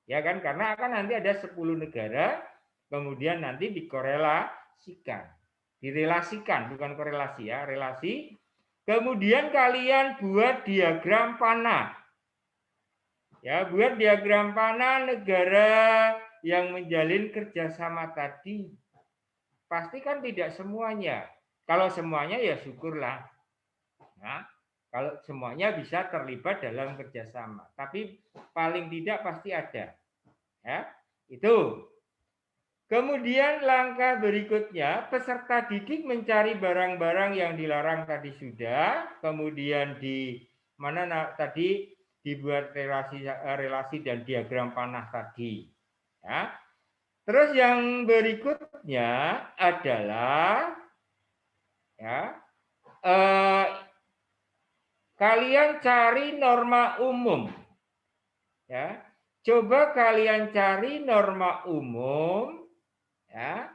Ya kan, karena akan nanti ada 10 negara, kemudian nanti dikorelasikan. Direlasikan, bukan korelasi ya, relasi. Kemudian kalian buat diagram panah. Ya, buat diagram panah negara yang menjalin kerjasama tadi. Pasti kan tidak semuanya. Kalau semuanya ya syukurlah. Nah, kalau semuanya bisa terlibat dalam kerjasama. Tapi paling tidak pasti ada. Ya, itu. Kemudian langkah berikutnya, peserta didik mencari barang-barang yang dilarang tadi sudah. Kemudian di mana tadi dibuat relasi dan diagram panah tadi. Ya. Terus yang berikutnya adalah ya, kalian cari norma umum. Ya. Coba kalian cari norma umum ya,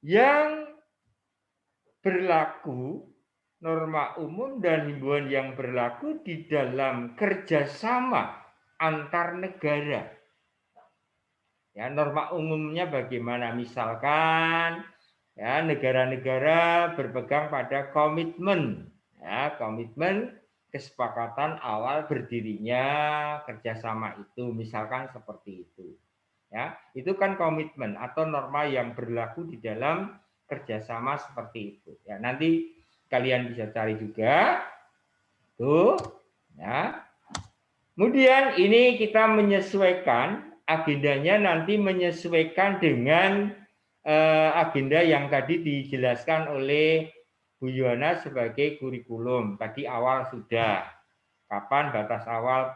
yang berlaku, norma umum dan himbauan yang berlaku di dalam kerjasama antar negara. Ya, norma umumnya bagaimana? Misalkan Ya, negara-negara berpegang pada komitmen, ya, komitmen kesepakatan awal berdirinya kerjasama itu, misalkan seperti itu. Ya, itu kan komitmen atau norma yang berlaku di dalam kerjasama seperti itu. Ya, nanti kalian bisa cari juga, tuh, ya. Kemudian ini kita menyesuaikan agendanya, nanti menyesuaikan dengan agenda yang tadi dijelaskan oleh Bu Yohana sebagai kurikulum. Tadi awal sudah, kapan batas awal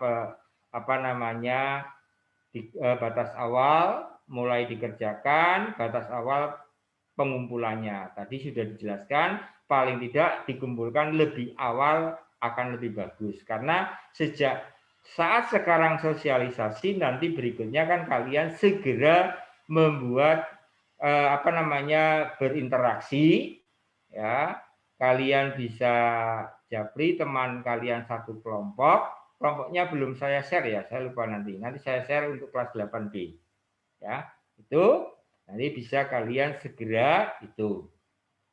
batas awal mulai dikerjakan, batas awal pengumpulannya. Tadi sudah dijelaskan, paling tidak dikumpulkan lebih awal akan lebih bagus. Karena sejak saat sekarang sosialisasi, nanti berikutnya kan kalian segera membuat berinteraksi, ya. Kalian bisa japri teman kalian satu kelompok. Kelompoknya belum saya share ya, saya lupa nanti saya share untuk kelas 8B, ya. Itu nanti bisa kalian segera itu,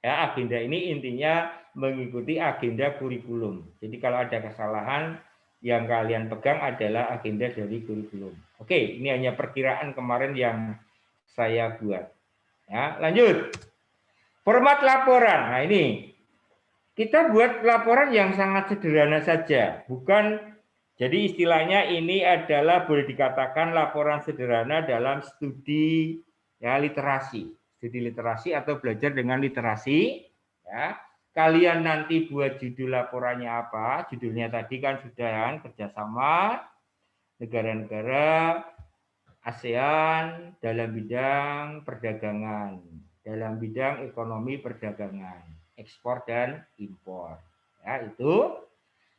ya. Agenda ini intinya mengikuti agenda kurikulum. Jadi kalau ada kesalahan yang kalian pegang adalah agenda dari kurikulum. Oke, ini hanya perkiraan kemarin yang saya buat. Ya, lanjut. Format laporan. Nah, ini kita buat laporan yang sangat sederhana saja, bukan, jadi istilahnya ini adalah boleh dikatakan laporan sederhana dalam studi, ya, literasi atau belajar dengan literasi, ya. Kalian nanti buat judul laporannya apa? Judulnya tadi kan sudah kan, kerjasama negara-negara ASEAN dalam bidang perdagangan, dalam bidang ekonomi perdagangan, ekspor dan impor. Ya, itu.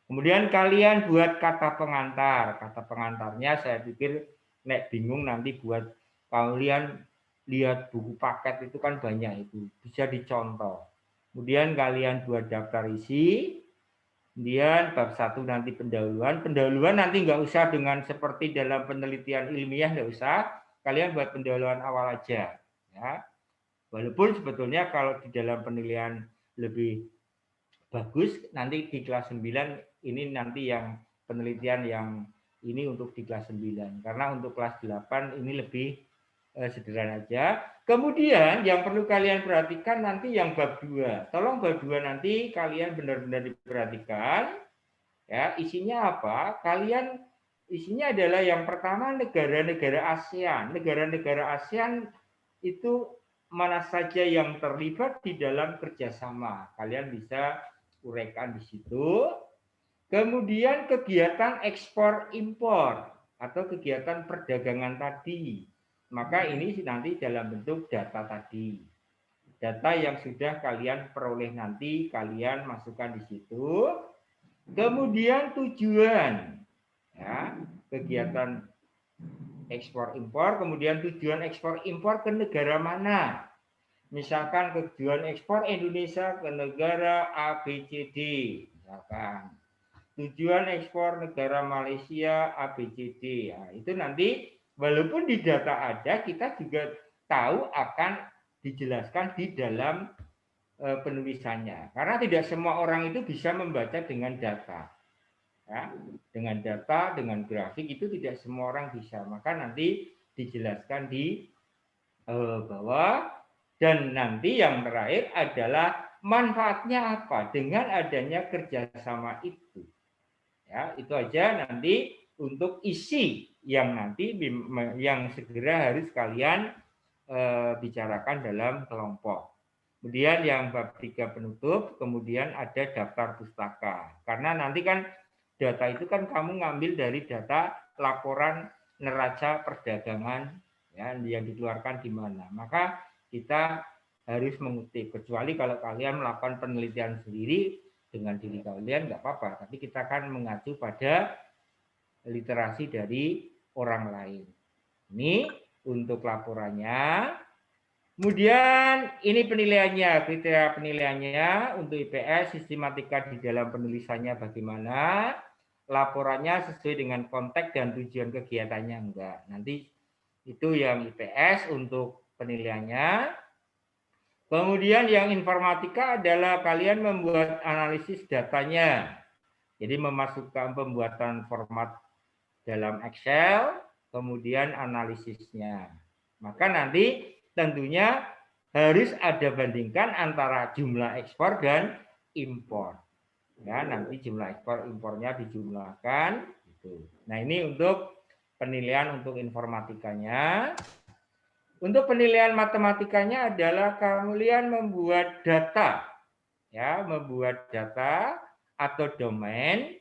Kemudian kalian buat kata pengantar. Kata pengantarnya saya pikir nek bingung nanti buat kalian lihat buku paket itu kan banyak itu, bisa dicontoh. Kemudian kalian buat daftar isi. Kemudian bab 1 nanti pendahuluan. Pendahuluan nanti nggak usah dengan seperti dalam penelitian ilmiah, nggak usah. Kalian buat pendahuluan awal aja. Ya. Walaupun sebetulnya kalau di dalam penilaian lebih bagus, nanti di kelas 9 ini nanti yang penelitian yang ini untuk di kelas 9. Karena untuk kelas 8 ini lebih sederhana aja. Kemudian yang perlu kalian perhatikan nanti yang bab 2. Tolong bab 2 nanti kalian benar-benar diperhatikan. Ya, isinya apa? Kalian isinya adalah yang pertama negara-negara ASEAN. Negara-negara ASEAN itu mana saja yang terlibat di dalam kerjasama. Kalian bisa uraikan di situ. Kemudian kegiatan ekspor impor atau kegiatan perdagangan tadi. Maka ini nanti dalam bentuk data tadi. Data yang sudah kalian peroleh nanti kalian masukkan di situ. Kemudian tujuan, ya, kegiatan ekspor impor, kemudian tujuan ekspor impor ke negara mana. Misalkan tujuan ekspor Indonesia ke negara ABCD, misalkan. Tujuan ekspor negara Malaysia ABCD. Nah, itu nanti walaupun di data ada, kita juga tahu akan dijelaskan di dalam penulisannya. Karena tidak semua orang itu bisa membaca dengan data. Ya, dengan data, dengan grafik itu tidak semua orang bisa. Maka nanti dijelaskan di bawah. Dan nanti yang terakhir adalah manfaatnya apa dengan adanya kerjasama itu. Ya, itu aja nanti untuk isi yang nanti yang segera harus kalian bicarakan dalam kelompok. Kemudian yang bab 3 penutup, kemudian ada daftar pustaka. Karena nanti kan data itu kan kamu ngambil dari data laporan neraca perdagangan, ya, yang dikeluarkan di mana. Maka kita harus mengutip, kecuali kalau kalian melakukan penelitian sendiri dengan diri kalian nggak apa-apa, tapi kita akan mengacu pada literasi dari orang lain. Ini untuk laporannya. Kemudian ini penilaiannya, kriteria penilaiannya untuk IPS, sistematika di dalam penulisannya bagaimana, laporannya sesuai dengan konteks dan tujuan kegiatannya enggak. Nanti itu yang IPS untuk penilaiannya. Kemudian yang informatika adalah kalian membuat analisis datanya. Jadi memasukkan pembuatan format dalam Excel, kemudian analisisnya. Maka nanti tentunya harus ada bandingkan antara jumlah ekspor dan impor. Ya, nanti jumlah ekspor impornya dijumlahkan. Gitu. Nah, ini untuk penilaian untuk informatikanya. Untuk penilaian matematikanya adalah kalian membuat data, ya, membuat data atau domain,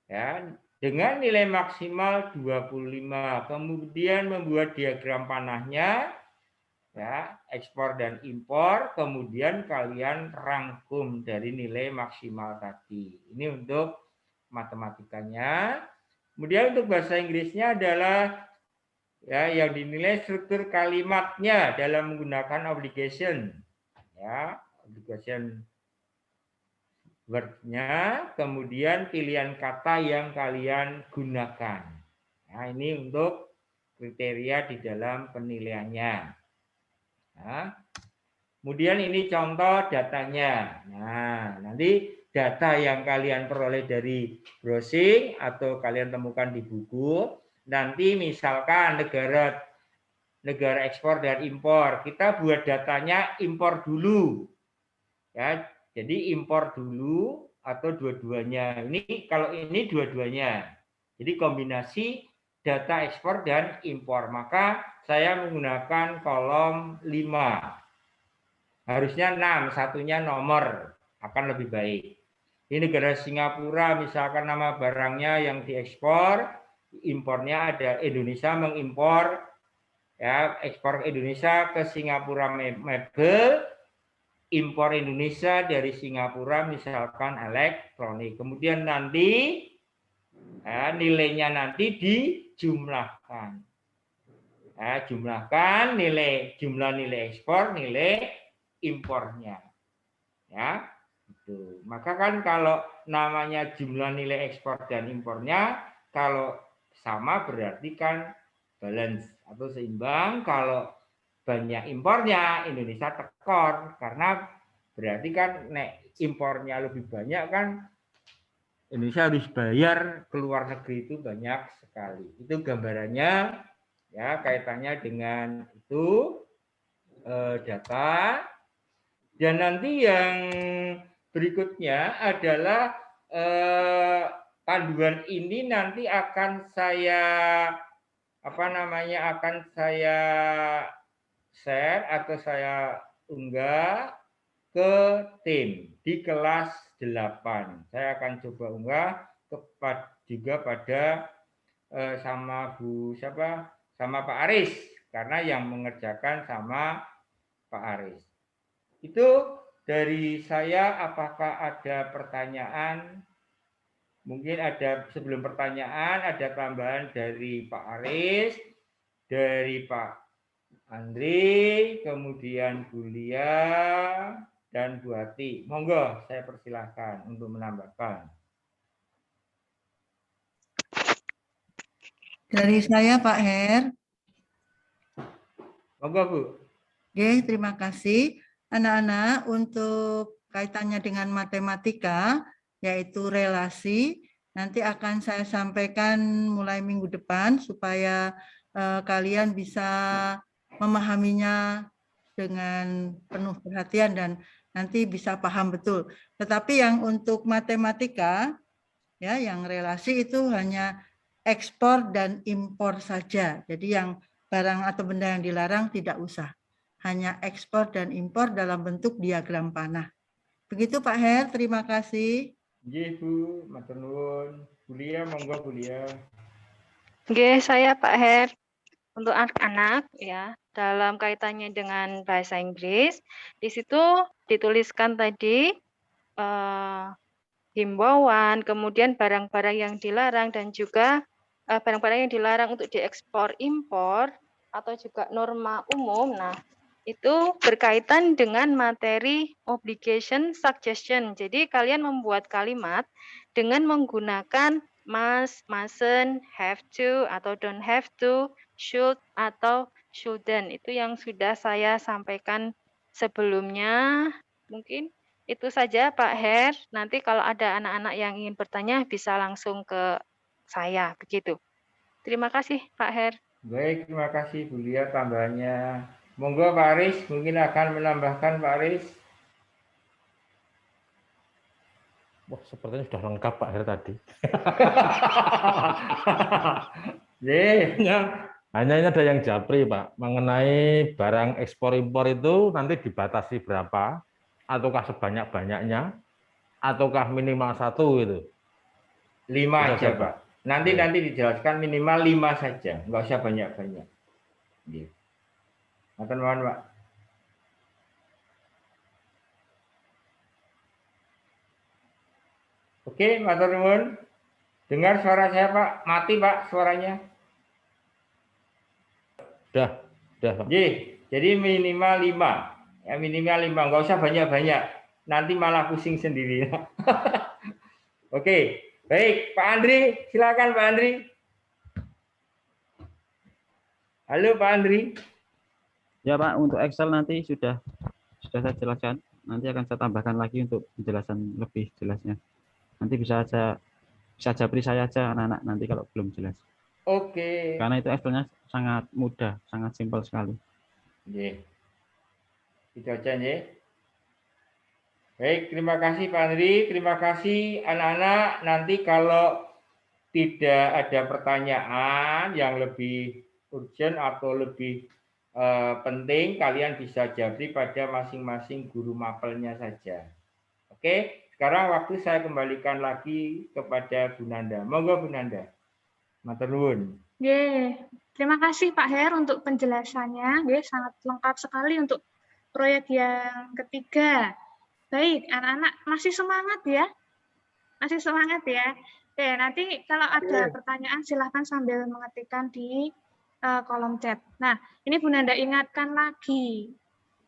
ya, dengan nilai maksimal 25. Kemudian membuat diagram panahnya, ya, ekspor dan impor. Kemudian kalian rangkum dari nilai maksimal tadi. Ini untuk matematikanya. Kemudian untuk bahasa Inggrisnya adalah ya yang dinilai struktur kalimatnya dalam menggunakan obligation, ya, obligation word-nya, kemudian pilihan kata yang kalian gunakan. Nah, ini untuk kriteria di dalam penilaiannya. Nah, kemudian ini contoh datanya. Nah, nanti data yang kalian peroleh dari browsing atau kalian temukan di buku. Nanti misalkan negara ekspor dan impor, kita buat datanya impor dulu, ya. Jadi impor dulu atau dua-duanya. Ini kalau ini dua-duanya. Jadi kombinasi data ekspor dan impor. Maka saya menggunakan kolom 5. Harusnya 6, satunya nomor akan lebih baik. Di negara Singapura misalkan nama barangnya yang diekspor, impornya ada Indonesia mengimpor, ya, ekspor Indonesia ke Singapura mebel, impor Indonesia dari Singapura misalkan elektronik. Kemudian nanti ya, nilainya nanti dijumlahkan. Ya, jumlahkan jumlah nilai ekspor, nilai impornya. Ya, itu. Maka kan kalau namanya jumlah nilai ekspor dan impornya kalau sama berarti kan balance atau seimbang. Kalau banyak impornya Indonesia tekor karena berarti kan impornya lebih banyak kan Indonesia harus bayar ke luar negeri itu banyak sekali. Itu gambarannya, ya, kaitannya dengan itu data. Dan nanti yang berikutnya adalah panduan ini nanti akan saya akan saya share atau saya unggah ke tim di kelas 8. Saya akan coba unggah juga pada sama Pak Aris, karena yang mengerjakan sama Pak Aris. Itu dari saya. Apakah ada pertanyaan? Mungkin ada sebelum pertanyaan ada tambahan dari Pak Aris, dari Pak Andri, kemudian Bu Lia dan Bu Hati. Monggo saya persilahkan untuk menambahkan. Dari saya Pak Her. Monggo Bu. Oke, terima kasih. Anak-anak, untuk kaitannya dengan matematika, yaitu relasi, nanti akan saya sampaikan mulai minggu depan supaya kalian bisa memahaminya dengan penuh perhatian dan nanti bisa paham betul. Tetapi yang untuk matematika, ya, yang relasi itu hanya ekspor dan impor saja. Jadi yang barang atau benda yang dilarang tidak usah. Hanya ekspor dan impor dalam bentuk diagram panah. Begitu Pak Her, terima kasih. Nggih Bu, matur nuwun. Bu Lia, monggo Bu Lia. Nggih, saya Pak Her. Untuk anak-anak ya, dalam kaitannya dengan bahasa Inggris, di situ dituliskan tadi himbauan, kemudian barang-barang yang dilarang dan juga barang-barang yang dilarang untuk diekspor impor atau juga norma umum. Nah, itu berkaitan dengan materi obligation suggestion. Jadi kalian membuat kalimat dengan menggunakan must, mustn't, have to atau don't have to, should atau shouldn't. Itu yang sudah saya sampaikan Sebelumnya mungkin itu saja Pak Her. Nanti kalau ada anak-anak yang ingin bertanya bisa langsung ke saya begitu. Terima kasih Pak Her. Baik, terima kasih Bu Lia tambahannya. Monggo Pak Aris mungkin akan menambahkan Pak Aris. Wah, sepertinya sudah lengkap Pak Her tadi. Hanya ini ada yang japri Pak, mengenai barang ekspor impor itu nanti dibatasi berapa, ataukah sebanyak-banyaknya, ataukah minimal 1 itu? 5 aja Pak. Nanti dijelaskan minimal 5 saja, nggak usah banyak-banyak. Matur nuwun Pak. Oke, matur nuwun. Dengar suara saya Pak? Mati Pak suaranya. Sudah Pak. Jadi minimal 5. Ya minimal 5, nggak usah banyak-banyak. Nanti malah pusing sendiri. Oke, baik Pak Andri, silakan Pak Andri. Halo Pak Andri. Ya Pak, untuk Excel nanti sudah saya jelaskan. Nanti akan saya tambahkan lagi untuk penjelasan lebih jelasnya. Nanti bisa japri saya aja anak-anak nanti kalau belum jelas. Oke. Karena itu Excel-nya sangat mudah, sangat simpel sekali. Itu aja ya. Baik, terima kasih Pak Andri, terima kasih anak-anak. Nanti kalau tidak ada pertanyaan yang lebih urgent atau lebih penting, kalian bisa japri pada masing-masing guru mapelnya saja. Oke, sekarang waktu saya kembalikan lagi kepada Bu Nanda. Monggo Bu Nanda. Matur nuwun. Terima kasih Pak Her untuk penjelasannya. Sangat lengkap sekali untuk proyek yang ketiga. Baik, anak-anak masih semangat ya? Masih semangat ya? Oke, nanti kalau ada pertanyaan silahkan sambil mengetikkan di kolom chat. Nah, ini Bu Nanda ingatkan lagi.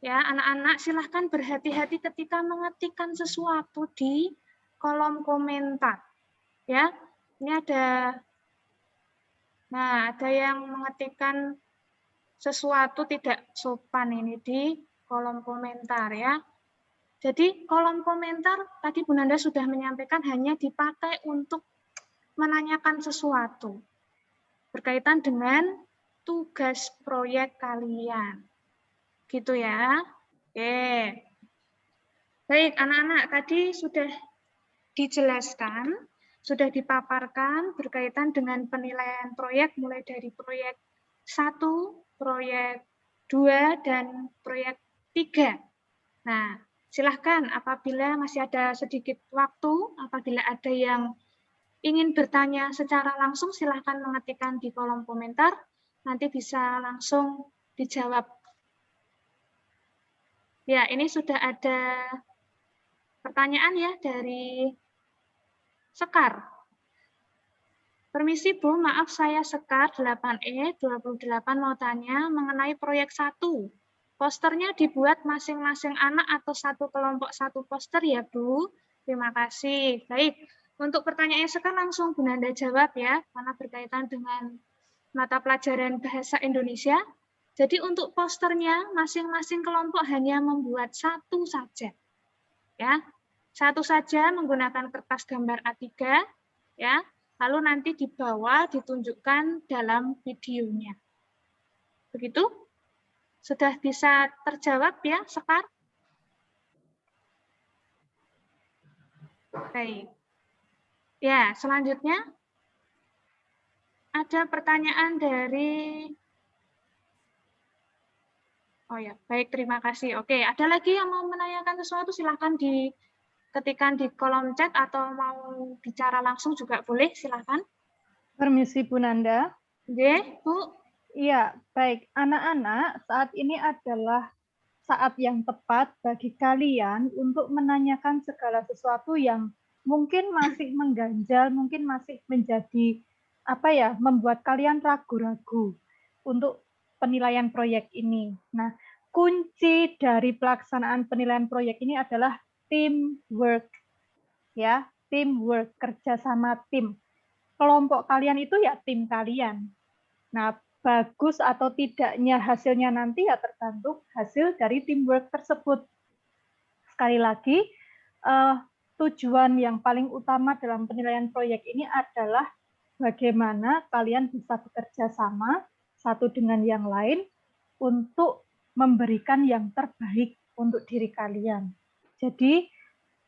Ya, anak-anak silahkan berhati-hati ketika mengetikkan sesuatu di kolom komentar. Ya, ini ada yang mengetikkan sesuatu tidak sopan ini di kolom komentar ya. Jadi kolom komentar tadi Bu Nanda sudah menyampaikan hanya dipakai untuk menanyakan sesuatu berkaitan dengan tugas proyek kalian. Gitu ya. Oke. Baik, anak-anak tadi sudah dijelaskan, sudah dipaparkan berkaitan dengan penilaian proyek mulai dari proyek 1, proyek 2, dan proyek 3. Nah, silahkan apabila masih ada sedikit waktu, apabila ada yang ingin bertanya secara langsung, silahkan mengetikkan di kolom komentar, nanti bisa langsung dijawab. Ya, ini sudah ada pertanyaan ya dari Sekar. Permisi Bu, maaf saya Sekar 8E 28 mau tanya mengenai proyek 1. Posternya dibuat masing-masing anak atau satu kelompok satu poster ya Bu? Terima kasih. Baik, untuk pertanyaannya sekarang langsung Bu Nanda jawab ya, karena berkaitan dengan mata pelajaran Bahasa Indonesia. Jadi untuk posternya masing-masing kelompok hanya membuat satu saja. Ya, satu saja menggunakan kertas gambar A3 ya. Lalu nanti di bawah ditunjukkan dalam videonya. Begitu? Sudah bisa terjawab ya, Sekar? Baik. Ya, selanjutnya ada pertanyaan dari Oh ya, baik, terima kasih. Oke, ada lagi yang mau menanyakan sesuatu, silahkan diketikkan di kolom chat atau mau bicara langsung juga boleh, silahkan. Permisi Bu Nanda. Oke, Bu. Iya, baik. Anak-anak, saat ini adalah saat yang tepat bagi kalian untuk menanyakan segala sesuatu yang mungkin masih mengganjal, mungkin masih menjadi membuat kalian ragu-ragu untuk penilaian proyek ini. Nah, kunci dari pelaksanaan penilaian proyek ini adalah teamwork. Ya, teamwork, kerjasama tim. Kelompok kalian itu ya tim kalian. Nah, bagus atau tidaknya hasilnya nanti ya tergantung hasil dari teamwork tersebut. Sekali lagi, tujuan yang paling utama dalam penilaian proyek ini adalah bagaimana kalian bisa bekerja sama satu dengan yang lain untuk memberikan yang terbaik untuk diri kalian. Jadi,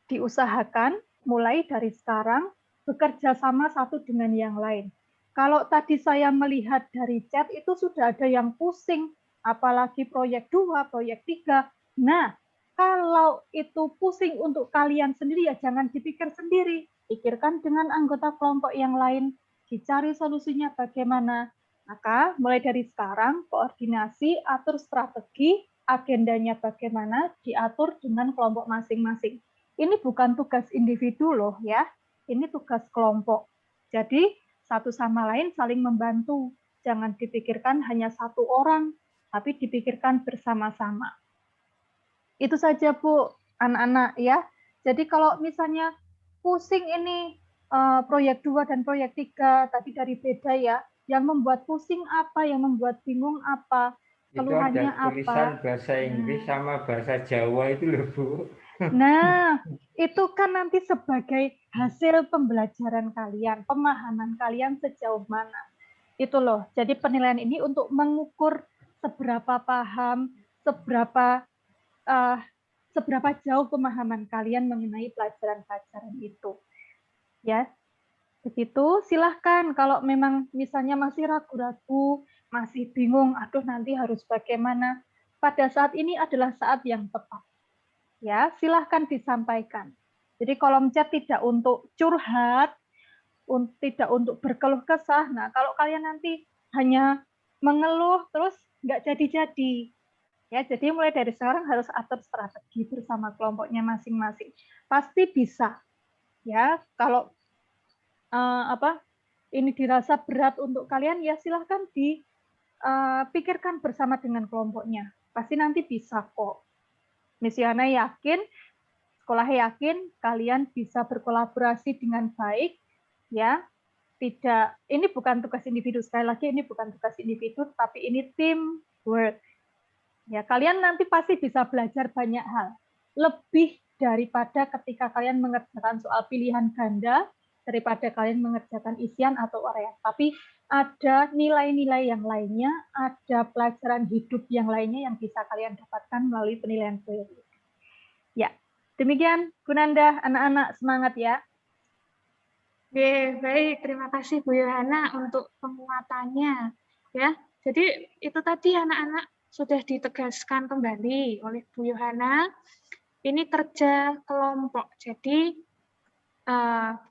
diusahakan mulai dari sekarang bekerja sama satu dengan yang lain. Kalau tadi saya melihat dari chat itu sudah ada yang pusing, apalagi proyek 2, proyek 3. Nah, kalau itu pusing untuk kalian sendiri ya jangan dipikir sendiri. Pikirkan dengan anggota kelompok yang lain, dicari solusinya bagaimana. Maka mulai dari sekarang koordinasi, atur strategi, agendanya bagaimana, diatur dengan kelompok masing-masing. Ini bukan tugas individu loh ya, ini tugas kelompok. Jadi satu sama lain saling membantu. Jangan dipikirkan hanya satu orang, tapi dipikirkan bersama-sama. Itu saja Bu, anak-anak ya. Jadi kalau misalnya pusing ini proyek 2 dan proyek 3 tadi dari beda ya, yang membuat pusing apa, yang membuat bingung apa, keluhannya itu ada tulisan apa. bahasa Inggris sama bahasa Jawa itu loh Bu. Nah, itu kan nanti sebagai hasil pembelajaran kalian, pemahaman kalian sejauh mana. Itu loh, jadi penilaian ini untuk mengukur seberapa paham, seberapa jauh pemahaman kalian mengenai pelajaran-pelajaran itu. Ya, begitu. Silahkan kalau memang misalnya masih ragu-ragu, masih bingung, aduh nanti harus bagaimana. Pada saat ini adalah saat yang tepat. Ya, silahkan disampaikan. Jadi kolom chat tidak untuk curhat, tidak untuk berkeluh kesah. Nah, kalau kalian nanti hanya mengeluh terus nggak jadi-jadi. Ya, jadi mulai dari sekarang harus atur strategi bersama kelompoknya masing-masing. Pasti bisa. Ya, kalau ini dirasa berat untuk kalian, ya silahkan dipikirkan bersama dengan kelompoknya. Pasti nanti bisa kok. Misiana yakin, sekolah yakin kalian bisa berkolaborasi dengan baik, ya. Tidak, ini bukan tugas individu, sekali lagi ini bukan tugas individu, tapi ini teamwork. Ya, kalian nanti pasti bisa belajar banyak hal, lebih daripada ketika kalian mengerjakan soal pilihan ganda, daripada kalian mengerjakan isian atau uraian. Tapi ada nilai-nilai yang lainnya, ada pelajaran hidup yang lainnya yang bisa kalian dapatkan melalui penilaian proyek. Ya, demikian Bu Nanda, anak-anak semangat ya. Oke, baik. Terima kasih Bu Yohana untuk penguatannya. Ya, jadi itu tadi anak-anak sudah ditegaskan kembali oleh Bu Yohana. Ini kerja kelompok. Jadi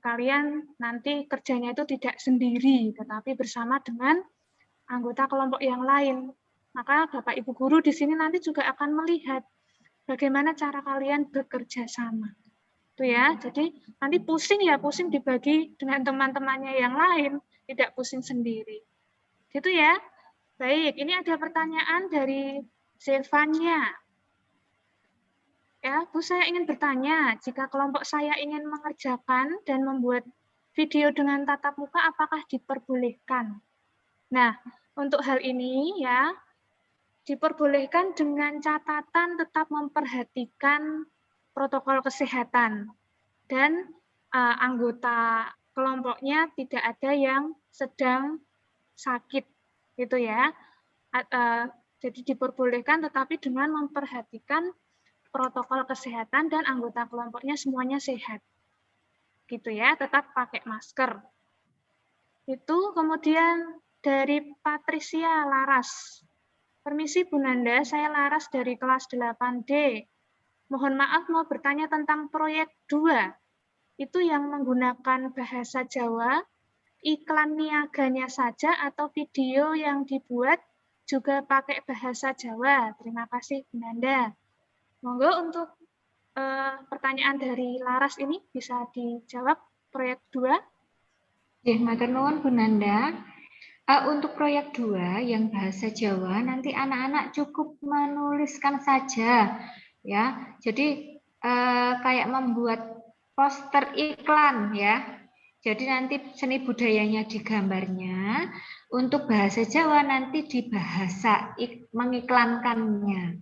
kalian nanti kerjanya itu tidak sendiri, tetapi bersama dengan anggota kelompok yang lain. Maka Bapak Ibu Guru di sini nanti juga akan melihat bagaimana cara kalian bekerja sama. Itu ya, jadi nanti pusing ya pusing dibagi dengan teman-temannya yang lain, tidak pusing sendiri. Gitu ya. Baik, ini ada pertanyaan dari Zevanya. Ya, Bu, saya ingin bertanya, jika kelompok saya ingin mengerjakan dan membuat video dengan tatap muka, apakah diperbolehkan? Nah, untuk hal ini ya, diperbolehkan dengan catatan tetap memperhatikan protokol kesehatan dan anggota kelompoknya tidak ada yang sedang sakit, gitu ya. Jadi diperbolehkan, tetapi dengan memperhatikan protokol kesehatan dan anggota kelompoknya semuanya sehat. Gitu ya, tetap pakai masker. Itu kemudian dari Patricia Laras. Permisi Bu Nanda, saya Laras dari kelas 8D. Mohon maaf mau bertanya tentang proyek 2. Itu yang menggunakan bahasa Jawa, iklan niaganya saja atau video yang dibuat juga pakai bahasa Jawa. Terima kasih Bu Nanda. Monggo untuk pertanyaan dari Laras ini bisa dijawab proyek 2. Matur nuwun Bu Nanda. Untuk proyek 2 yang bahasa Jawa nanti anak-anak cukup menuliskan saja ya. Jadi kayak membuat poster iklan ya. Jadi nanti seni budayanya di gambarnya, untuk bahasa Jawa nanti di bahasa mengiklankannya.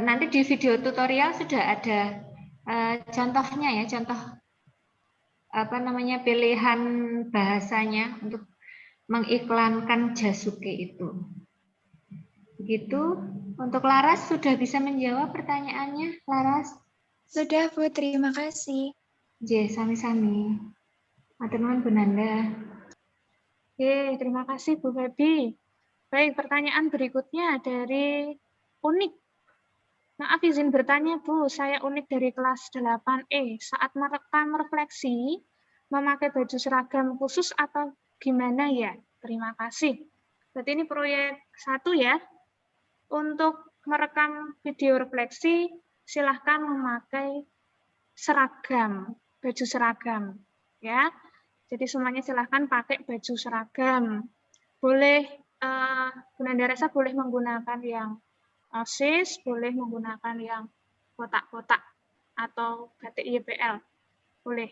Nanti di video tutorial sudah ada contohnya ya, contoh pilihan bahasanya untuk mengiklankan Jasuke itu. Begitu. Untuk Laras sudah bisa menjawab pertanyaannya, Laras? Sudah, Bu. Terima kasih. J, sami-sami. Matur nuwun Bu Nanda. Oke, terima kasih Bu Febi. Baik, pertanyaan berikutnya dari Unik. Maaf izin bertanya Bu, saya Unik dari kelas 8E. Saat merekam refleksi, memakai baju seragam khusus atau gimana ya? Terima kasih. Berarti ini proyek 1 ya. Untuk merekam video refleksi, silahkan memakai seragam, baju seragam. Ya, jadi semuanya silahkan pakai baju seragam. Boleh, Bu Nanda Resa boleh menggunakan yang OSIS, boleh menggunakan yang kotak-kotak atau batik YPL. Boleh.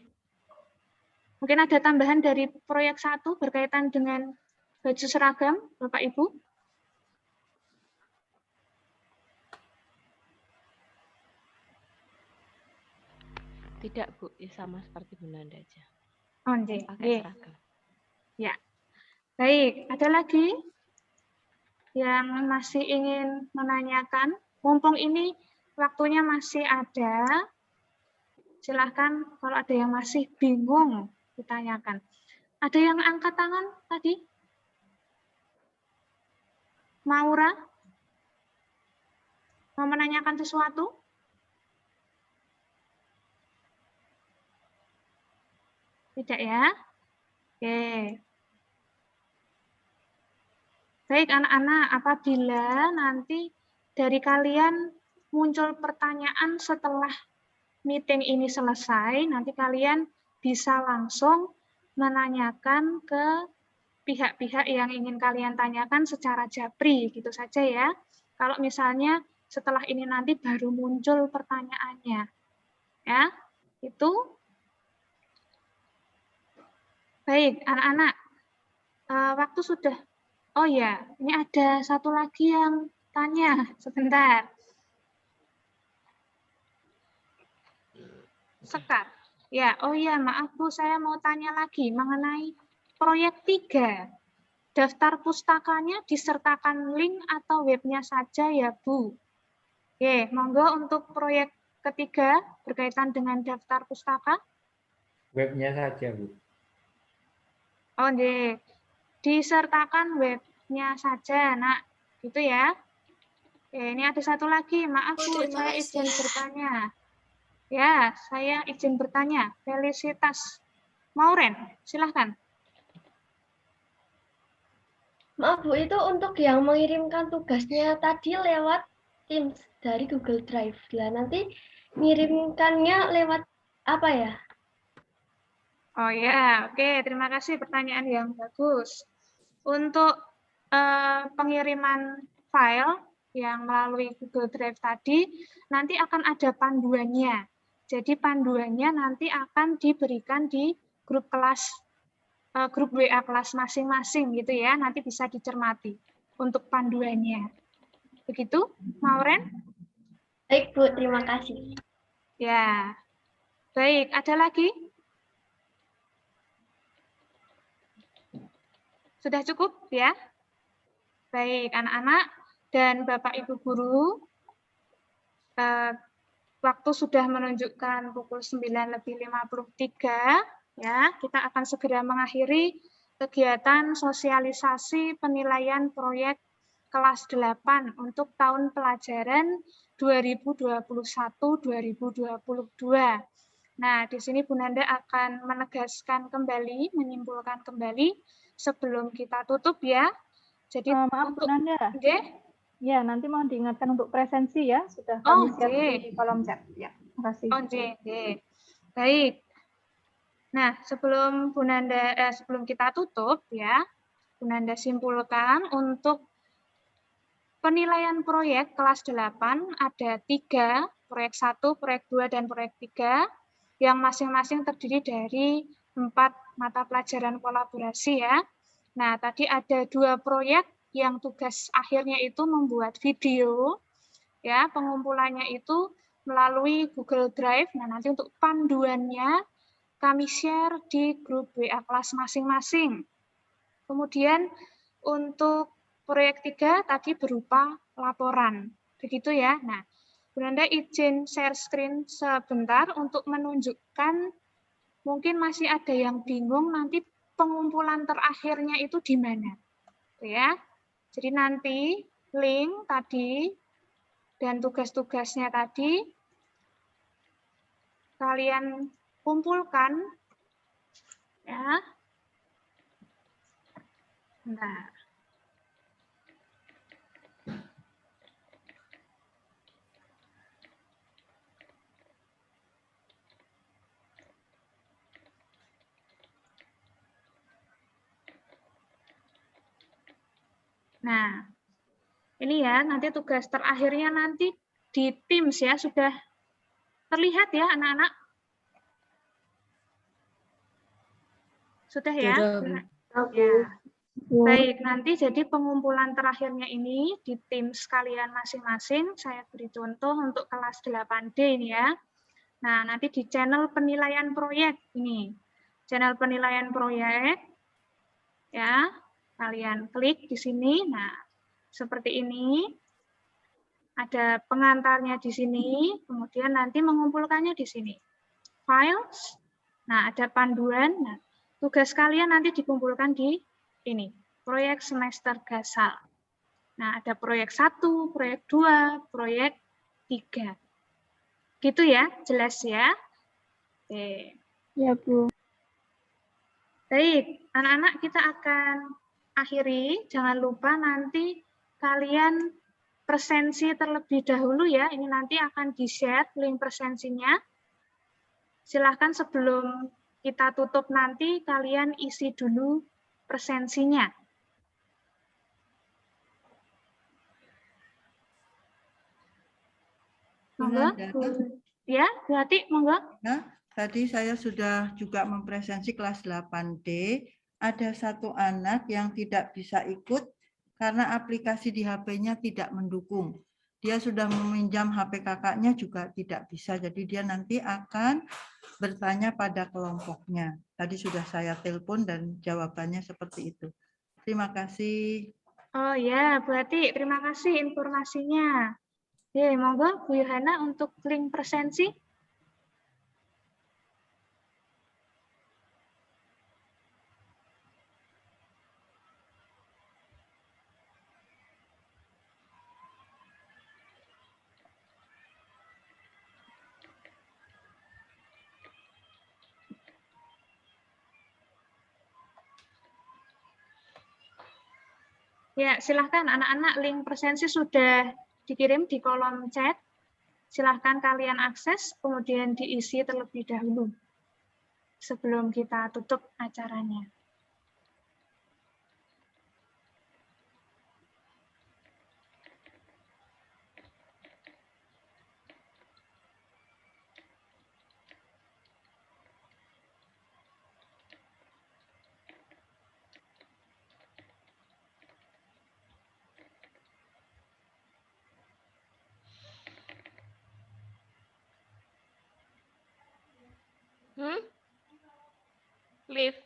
Mungkin ada tambahan dari proyek 1 berkaitan dengan baju seragam, Bapak Ibu? Tidak, Bu. Ya, sama seperti Bu Nanda aja. Pakai seragam. Ya. Baik, ada lagi yang masih ingin menanyakan? Mumpung ini waktunya masih ada, silahkan kalau ada yang masih bingung ditanyakan. Ada yang angkat tangan tadi? Maura? Mau menanyakan sesuatu? Tidak ya? Oke. Baik anak-anak, apabila nanti dari kalian muncul pertanyaan setelah meeting ini selesai, nanti kalian bisa langsung menanyakan ke pihak-pihak yang ingin kalian tanyakan secara japri, gitu saja ya. Kalau misalnya setelah ini nanti baru muncul pertanyaannya. Ya, itu. Baik, anak-anak. Waktu sudah. Oh ya, ini ada satu lagi yang tanya. Sebentar. Sekar. Ya, oh ya, maaf Bu, saya mau tanya lagi mengenai proyek 3. Daftar pustakanya disertakan link atau webnya saja ya Bu. Oke, monggo untuk proyek ketiga berkaitan dengan daftar pustaka. Webnya saja Bu. Oh, disertakan webnya saja, Nak. Gitu ya. Oke, ini ada satu lagi. Maaf Bu, saya izin bertanya. Ya, saya izin bertanya. Felicitas Mauren, silahkan. Maaf Bu, itu untuk yang mengirimkan tugasnya tadi lewat Teams dari Google Drive. Lah nanti ngirimkannya lewat apa ya? Oh ya, oke. Terima kasih pertanyaan yang bagus. Untuk pengiriman file yang melalui Google Drive tadi, nanti akan ada panduannya. Jadi panduannya nanti akan diberikan di grup kelas, grup WA kelas masing-masing gitu ya. Nanti bisa dicermati untuk panduannya. Begitu, Mauren? Baik Bu, terima kasih. Ya, baik. Ada lagi? Sudah cukup ya? Baik, anak-anak dan Bapak Ibu Guru, waktu sudah menunjukkan pukul 9:53, ya, kita akan segera mengakhiri kegiatan sosialisasi penilaian proyek kelas 8 untuk tahun pelajaran 2021-2022. Nah, di sini Bu Nanda akan menegaskan kembali, menyimpulkan kembali sebelum kita tutup ya. Jadi maaf Bu Nanda. Ya, nanti mohon diingatkan untuk presensi ya, sudah kami share di kolom chat. Ya, terima kasih. Baik. Nah, sebelum Bu Nanda sebelum kita tutup ya, Bu Nanda simpulkan untuk penilaian proyek kelas 8 ada 3, proyek 1, proyek 2 dan proyek 3. yang masing-masing terdiri dari 4 mata pelajaran kolaborasi ya. Nah, tadi ada 2 proyek yang tugas akhirnya itu membuat video, ya, pengumpulannya itu melalui Google Drive. Nah, nanti untuk panduannya kami share di grup WA kelas masing-masing. Kemudian untuk proyek 3 tadi berupa laporan. Begitu ya. Nah, Bu Nanda izin share screen sebentar untuk menunjukkan, mungkin masih ada yang bingung nanti pengumpulan terakhirnya itu di mana. Ya. Jadi nanti link tadi dan tugas-tugasnya tadi kalian kumpulkan ya. Nah. Nah, ini ya, nanti tugas terakhirnya nanti di Teams ya, sudah terlihat ya anak-anak? Sudah ya? Ya. Baik, nanti jadi pengumpulan terakhirnya ini di Teams kalian masing-masing, saya beri contoh untuk kelas 8D ini ya. Nah, nanti di channel penilaian proyek ini. Channel penilaian proyek, ya. Kalian klik di sini. Nah, seperti ini. Ada pengantarnya di sini, kemudian nanti mengumpulkannya di sini. Files. Nah, ada panduan. Nah, tugas kalian nanti dikumpulkan di ini, proyek semester Gasal. Nah, ada proyek 1, proyek 2, proyek 3. Gitu ya, jelas ya? Oke. Ya, Bu. Baik, anak-anak kita akan akhiri, jangan lupa nanti kalian presensi terlebih dahulu ya, ini nanti akan di-share link presensinya. Silahkan sebelum kita tutup nanti, kalian isi dulu presensinya. Monggo, ya, berarti monggo. Ya, tadi saya sudah juga mempresensi kelas 8D. Ada satu anak yang tidak bisa ikut karena aplikasi di HP-nya tidak mendukung. Dia sudah meminjam HP kakaknya juga tidak bisa. Jadi dia nanti akan bertanya pada kelompoknya. Tadi sudah saya telepon dan jawabannya seperti itu. Terima kasih. Oh ya, berarti terima kasih informasinya. Ya, monggo Bu Yohana untuk link presensi. Ya, silahkan anak-anak, link presensi sudah dikirim di kolom chat. Silahkan kalian akses, kemudian diisi terlebih dahulu sebelum kita tutup acaranya. Live.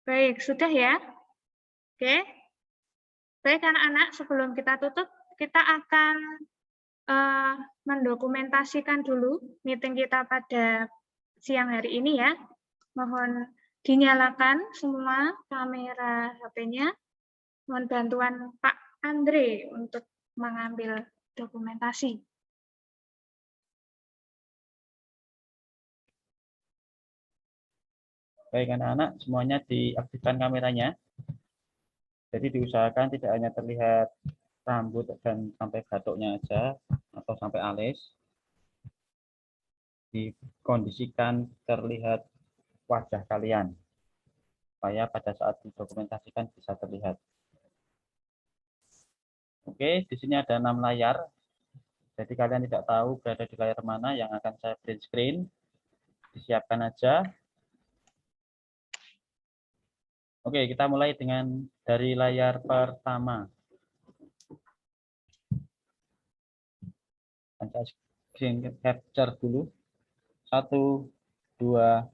Baik, sudah ya? Oke. Baik anak-anak, sebelum kita tutup, kita akan mendokumentasikan dulu meeting kita pada siang hari ini ya. Mohon dinyalakan semua kamera HP-nya. Mohon bantuan Pak Andre untuk mengambil dokumentasi. Baik anak-anak, semuanya diaktifkan kameranya. Jadi diusahakan tidak hanya terlihat rambut dan sampai batuknya aja atau sampai alis. Dikondisikan terlihat wajah kalian supaya pada saat didokumentasikan bisa terlihat. Oke, di sini ada 6 layar. Jadi kalian tidak tahu berada di layar mana yang akan saya print screen. Disiapkan aja. Oke, kita mulai dengan dari layar pertama. Saya screen capture dulu. 1, 2,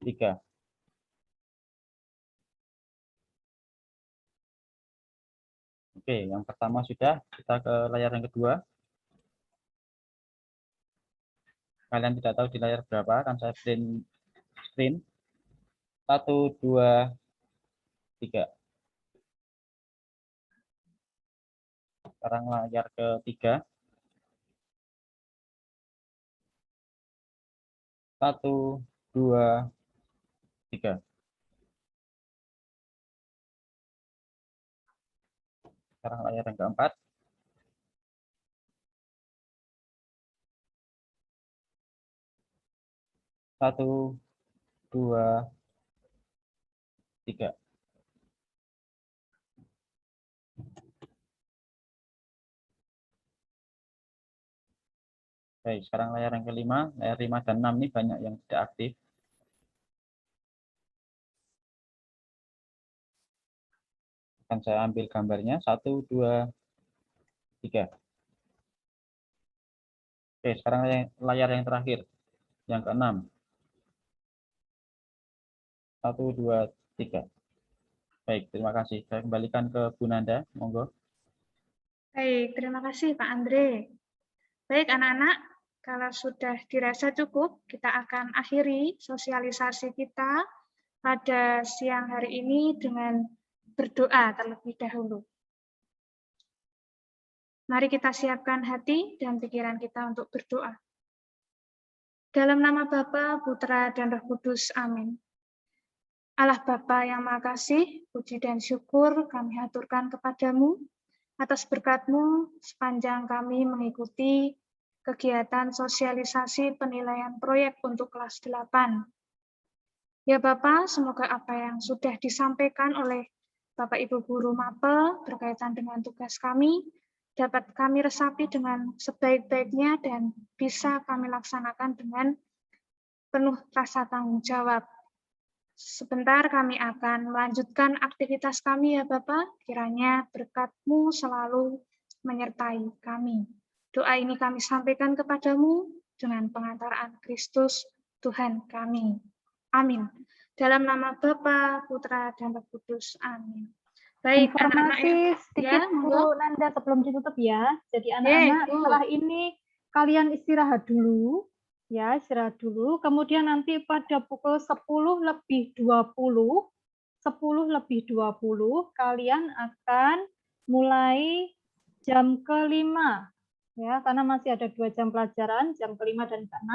3. Oke, yang pertama sudah. Kita ke layar yang kedua. Kalian tidak tahu di layar berapa, akan saya print screen. 1, 2, 3. Sekarang layar ketiga. 1, 2, 3. Sekarang layar yang keempat. 1, 2, 3. Baik, sekarang layar yang kelima, layar 5 dan 6 ini banyak yang tidak aktif. Akan saya ambil gambarnya, 1, 2, 3. Oke, sekarang layar yang terakhir, yang ke-6. 1, 2, 3. Baik, terima kasih. Saya kembalikan ke Bu Nanda, monggo. Baik, terima kasih Pak Andre. Baik anak-anak, kalau sudah dirasa cukup, kita akan akhiri sosialisasi kita pada siang hari ini dengan berdoa terlebih dahulu. Mari kita siapkan hati dan pikiran kita untuk berdoa. Dalam nama Bapa, Putra, dan Roh Kudus, amin. Allah Bapa yang Maha Kasih, puji dan syukur kami haturkan kepadamu atas berkat-Mu sepanjang kami mengikuti kegiatan sosialisasi penilaian proyek untuk kelas 8. Ya Bapak, semoga apa yang sudah disampaikan oleh Bapak Ibu Guru Mapel berkaitan dengan tugas kami dapat kami resapi dengan sebaik-baiknya dan bisa kami laksanakan dengan penuh rasa tanggung jawab. Sebentar kami akan melanjutkan aktivitas kami ya Bapak, kiranya berkat-Mu selalu menyertai kami. Doa ini kami sampaikan kepadamu dengan pengantaraan Kristus Tuhan kami. Amin. Dalam nama Bapa, Putra, dan Roh Kudus. Amin. Baik, anak-anak Informasi sedikit ya, Bu monggo. Nanda sebelum ditutup ya. Jadi anak-anak setelah ini kalian istirahat dulu. Ya, istirahat dulu. Kemudian nanti pada pukul 10:20, kalian akan mulai jam ke-5. Ya, karena masih ada 2 jam pelajaran, jam ke-5 dan ke-6.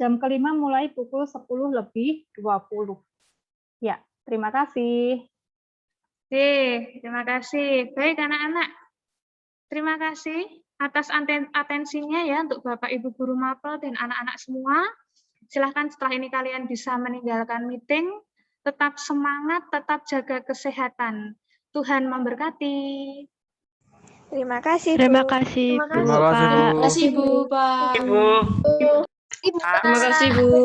Jam ke-5 mulai pukul 10:20. Ya, terima kasih. Terima kasih. Baik anak-anak, terima kasih atas atensinya ya untuk Bapak Ibu Guru Mapel dan anak-anak semua. Silahkan setelah ini kalian bisa meninggalkan meeting. Tetap semangat, tetap jaga kesehatan. Tuhan memberkati. Terima kasih, Terima Bu. kasih, Bu. Terima kasih, Bu. Terima kasih, Bu, Pak. Terima kasih, Bu.